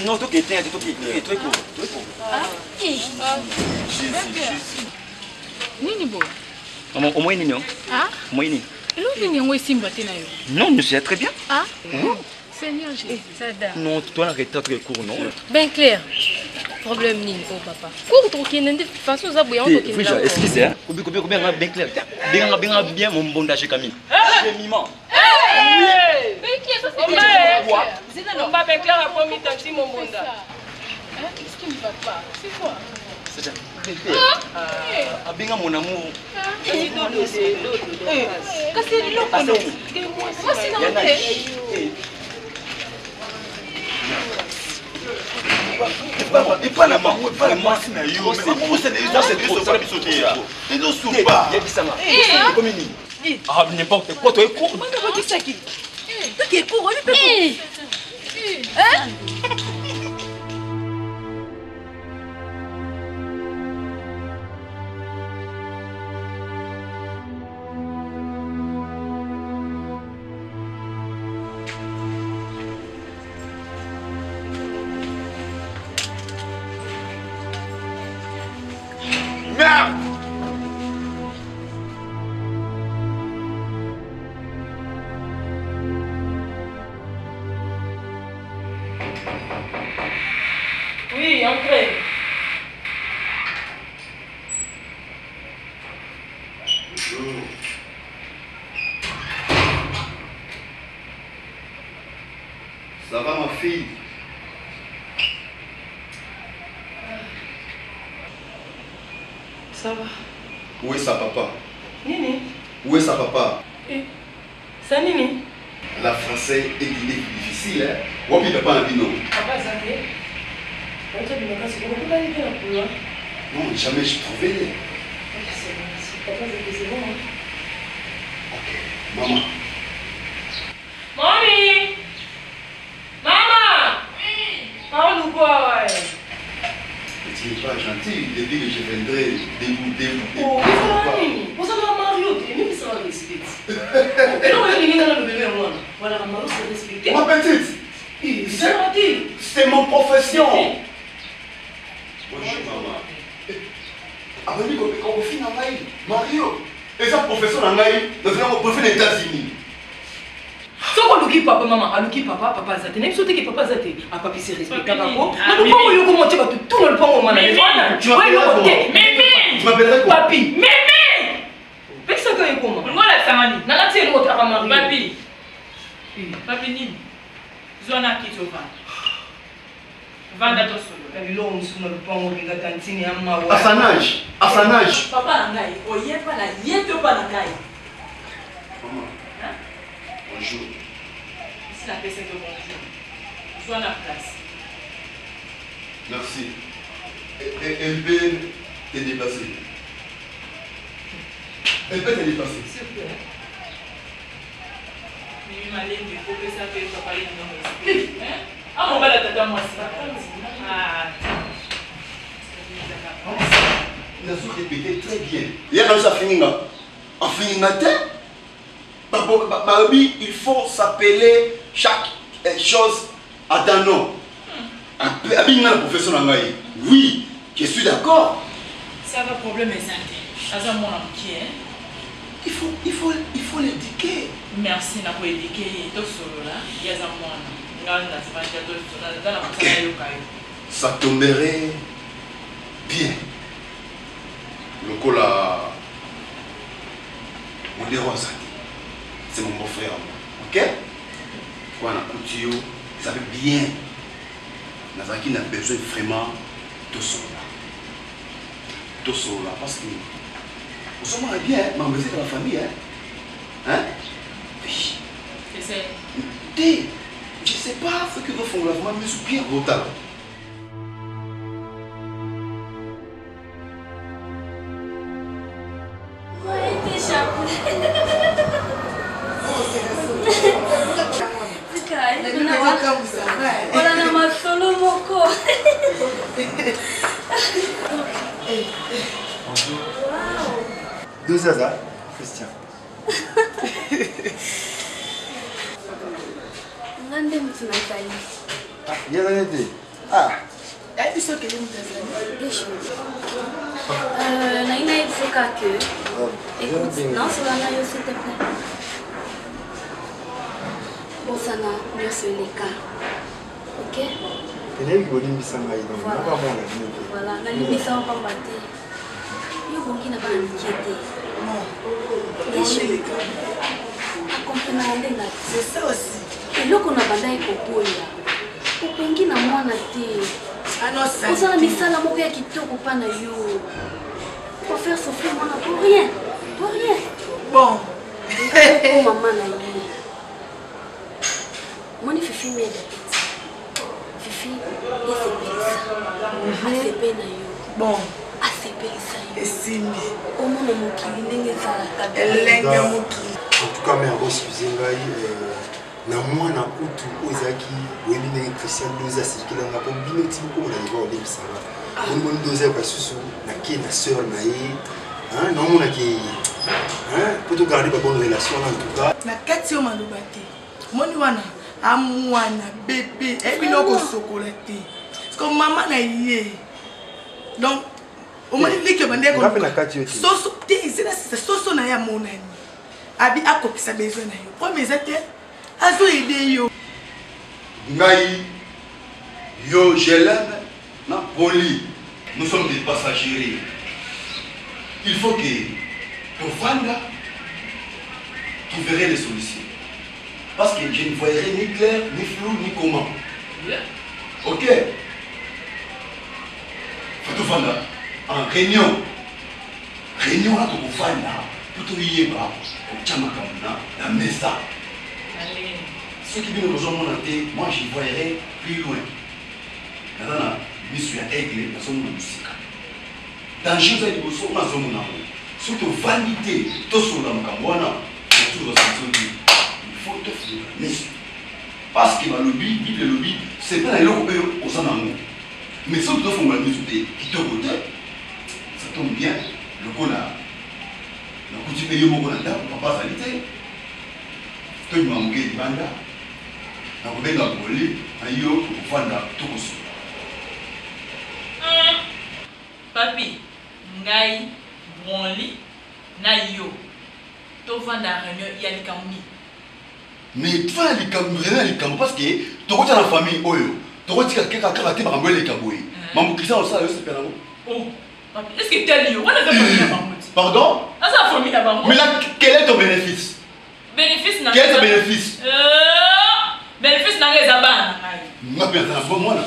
non to que tem to que toi nini bo au moins nini ah moi nini eloko yango esimba te na yo non je sais très bien ah Seigneur Jésus sada non toi arrête très court non Benclair problème nini oh papa cours tokende de façon za boya tokende oui excuse hein combien Benclair bien mon bondage Camille c'est mimant Benclair ça c'est quoi on va Benclair a promis taxi mon bonda qu'est-ce qui ne va pas c'est quoi c'est ça abinga mon amour kasi loko no kasi na et pas la maman pas la maman na yo mais c'est ça biso te ya et no soupa ya bisanga comme ni ah n'importe quoi toi cours mana bakisaki toi qui cours lui peut hein merde oui entrez ça va ma fille ça va où est sa papa nini où est sa papa ça nini la français est difficile hein wapi papa na bino papa zake on bino kasi on peut aller bien pour non jamais je trouvais papa zake c'est bon ok maman Mommy maman parle ou quoi ouais tu n'es pas gentil depuis que je viendrai dégoûter oh vous avez un Mario même ça va respecter et non il y a un bébé moi voilà Mario se respecter ma petite c'est mon profession bonjour maman abandi ko fina ngai Mario eza profession na ngai nazana ko professeur des États-Unis soko luki papa maman aluki papa zate nem sote ke papa zate a papi se respecta bako na lupa mo yoko mo teba tout le pongo mana tu m'appellerais quoi papi mémé pesa ka yoko mo ngola sangani na la tieni mota ka mari papi nini zona kitova Vanda to solo. L'homme sur le pont, on regarde Tantine à ma À son âge, à son âge. Papa Nangai, oye pas la yéto pas Nangai. Maman. Bonjour. C'est la PC de bonjour. Sois à la place. Merci. Elle peut te déplacer. Elle peut te déplacer. S'il vous plaît. Mais m'a dit qu'il faut que ça fait papa les noms. Ah mon bel tata moi ça. Ah. Il a su répéter très bien. Il y a réussi à finir. En finir matin, il faut s'appeler chaque chose à ton nom. Oui, je suis d'accord. Ça va problème est santé. Ça mon qui est. Il faut l'éduquer. Merci n'a pas éduquer tout solo là. Il y a ça moi. Ça tomberait bien. Le cola, mon héros, c'est mon beau-frère. Ok? Quand on a couture, ça fait bien. Nous avons besoin vraiment de cela. De cela. Parce que nous sommes bien, mais on est dans la famille. Hein? Oui. Je ne sais pas ce que vous font là, mais je suis bien retard. Ora na masolo moko. Deux Zaza, Christian. Ngande mtu natali. Y'a rien dit. Ah. Est-ce que c'est Naina, il faut que. Écoute, non, c'est là, s'il te plaît. Bon, ça n'a mieux sur les cas. Ok? Voilà, la limite, ça va pas battre. Il y a beaucoup qui n'a pas inquiété. C'est ça aussi. Et là, on a bandé kokoya. Upengi na mwana te. Osala misala moko ya kitoko pa na yo. Pour faire souffrir mwana pour rien. Pour rien. Bon. Oh maman na ye. Moni Fifi m'aide. Fifi, ACP na yo. Bon. ACP sa yo. Esimbi. Omona mokili ndenge ezalaka. Elenge mokili. En tout cas, mais excusez na mwana utu ozaki webi ndenge Christian doza sikila nga po bino ti ko na liba ole bisanga on doza kwa susu na ke na sœur na ye hein na mona ki hein pour te garder bonne relation en tout cas na kati yo maloba te moni wana amwana bébé et bino ko sokola te parce que maman na ye donc au moins like bande ko soso te c'est soso na ya monani abi akopisa besoin na yo premier zate azo aider yo ngai yo je l'aime na poli nous sommes des passagers il faut que tu vanda tu verrais les solutions parce que je ne voyerai ni clair ni flou ni comment ok faut tu vanda en réunion là tu vanda pour te yeba au chamakamna na mesa. Ceux qui viennent rejoindre mon athée, moi j'y voyerai plus loin. Maintenant, je suis un aigle dans son musique. Dans le jeu de l'Iboso, on a son nom. Surtout vanité, tout sur la Mkamwana, il faut te faire. Parce que le lobby, le lobby, c'est pas la langue aux amours. Mais si tu dois faire la musique qui te côté, ça tombe bien. Le cola, le coup du pays au Mogonanda, on va pas s'arrêter. Tu m'as manqué de banda. Na kubenga boli ayo kufanda tukusu. Papi, ngai bonli na yo. To vanda réunion ya likamuni. Mais tu vas likamuni parce que tu retiens la famille oyo. Tu retiens quelqu'un qui a été maramboué likamuni. Maman Christian ça yo c'est pénalo. Oh, papi, est-ce que t'es lié? On a fait famille là-bas. Pardon? Ah ça famille là-bas. Mais là quel est ton bénéfice? Bénéfice na. Quel est ton bénéfice? Bénéfice na les abana. Ma personne bon moi là.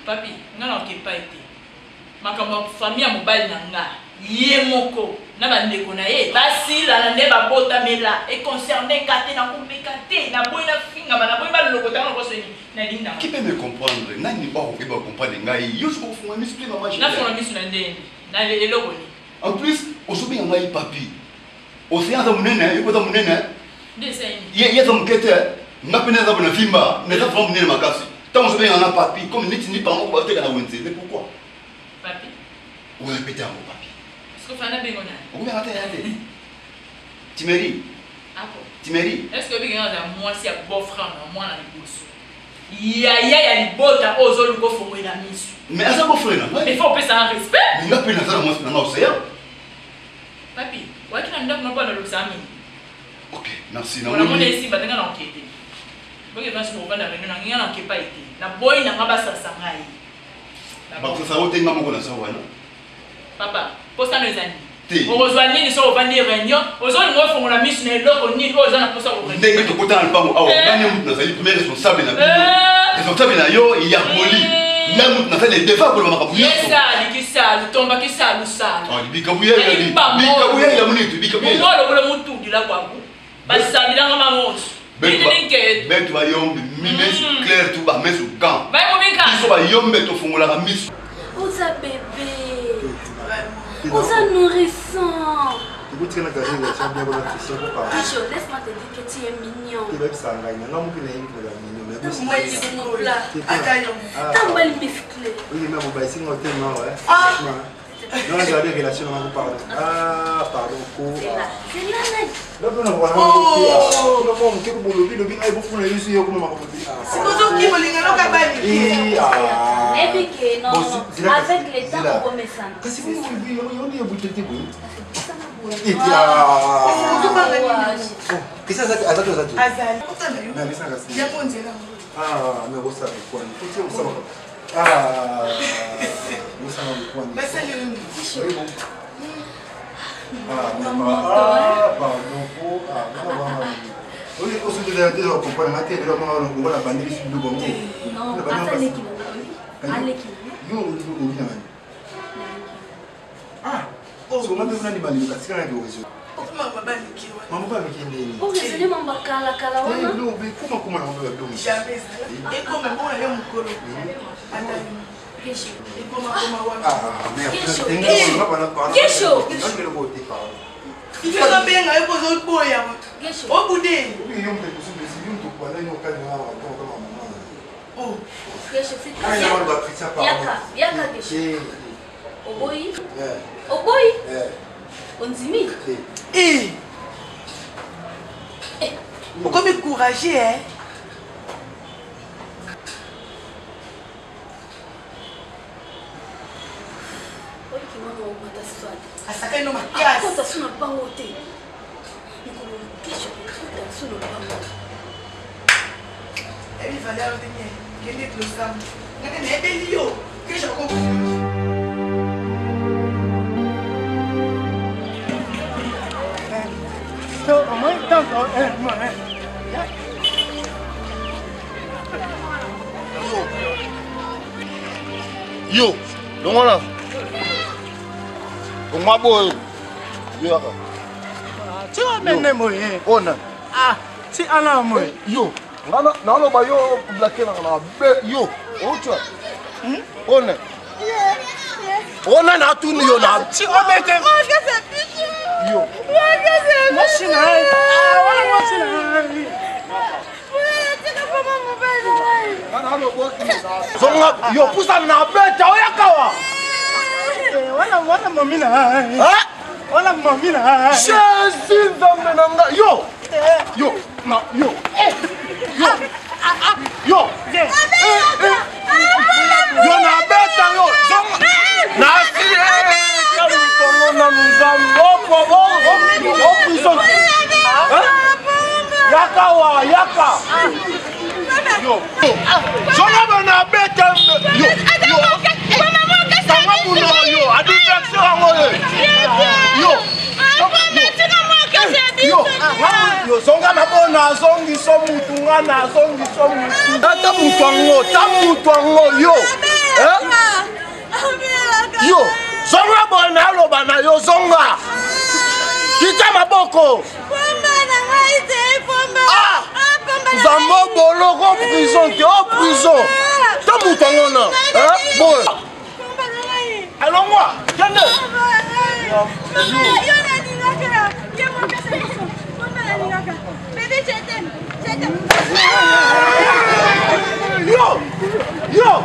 Papi, nga na okepa ete. Makambo famille mobile na nga. Ye moko na bandeko na ye basila na nde babota mela et concerné kate na kumbekate na boy na finga na boy ba lokota na koseni na linda. Qui peut me comprendre? Nani ba ko ba comprendre ngai. Yo so funga misu na maji. Na funga misu na ndeni. Na eloko ni. En plus, osobi ngai papi. Océan za munene, yo za munene. Deseni. Ye za mukete. Ngapena za bona fimba, ne za fam munene makasi. Tant osobi ngai papi comme ni pas mo ba te kana wenze. Mais pourquoi? Papi. Ou répéter un mot papi. Est-ce que tu as un oui, attends. Timeri. Timeri. Est-ce que tu as moi si un beau-frère, moi, dans les bousses? Il y a des bottes aux autres qui font la mise. Mais à ça, beau-frère, il faut payer ça en respect. Mais il a payé ça dans l'océan. Papi, où est-ce que tu n'as pas dans l'océan? Ok, merci. On a demandé ici, tu as enquêté. Tu as enquêté. Tu as enquêté. La boy n'a pas ça. Papa, posta nos amis. On reçoit ni sur au venir réunion, aux autres nous font la mission et l'autre ni aux autres posta au réunion. Dès que tu côté le pango, ah, on a fait le premier responsable na bio. Responsable na yo, il y a poli. Même on a fait les défauts pour le makabuya. Ça, qui ça, le tomba qui ça, le ça. Ah, bikabuya, bikabuya il y a monite, bikabuya. Moi le mutu du la kwa. Parce ça il a ma mot. Ben tu vas yombe, mime clair tu vas mettre au camp. Va mo binka. Tu vas yombe to fongola la mission. Oza bébé. Oza nourrissant. Laisse-moi te dire que tu es mignon. T'as musclé. Non, regardez les relations, on va vous parler. Ah, pardon. C'est là. Non, non, voilà. Oh, non, on peut vous le dire, il faut le dire, comment on va vous dire. C'est toujours qui vous le dit, et puis non, avec les temps, on remet ça. Qu'est-ce que vous voulez dire? On est au bout de l'été. Et puis, ça, ça, Azal. ah, mais vous savez quoi? Vous savez. Ah, vous savez quoi? Mais c'est le pardon. Oui, aussi de la télé, on comprend la télé, on va la banderie sur le bon. Non, pas ça l'équipe. Ah, oh, on a besoin d'animal, parce qu'il y a des raisons. Maman va me dire. Pour résoudre mon bacala, non, mais comment on va le faire? Jamais. Et comme on est mon colo. Ah, merde. Kesho. Il fait un bien avec vos autres boys. Au bout d'eux. Oh, Kesho, c'est Yaka Kesho. Oboy. Oboy. Onzimi. Eh. Comme encouragé, hein. Asaka no makiasi. Kota suna bango te. Nikolo kesho kota suna bango. Ebi valeur de mien. Kende klosam. Ngane ne belio. Kesho ko. So, moi tanto Yo, don't wanna. My boy, yo. Tu vas mener moi. Ona. Ah, si ana moi. Yo, nana ba yo blacké na be yo. O tu. Ona. Ona na tu ni yo na. Si o mete. Yo. Machine. Ah, wala machine. Zonga yo pusa na beta oyakawa. Wala mamina. Ah? Wala mamina. Jesus menanga yo. Yo, na yo. Yo. Yo. Yo na beta yo. Zonga. Na si kalu tongo na mzambo po. Yakawa, yaka. Yo. Zonga na beta yo. Yo, a distraction yo, zonga na bona zongi so mutu ngana zongi so mutu. Tata mutu ango yo. Yo, zonga bona aloba na yo zonga. Kita maboko. Zambo boloko prison te o prison. Tamu tangona. Bon. Alors moi, viens. Bébé, je t'aime. Yo! Yo,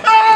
Ah!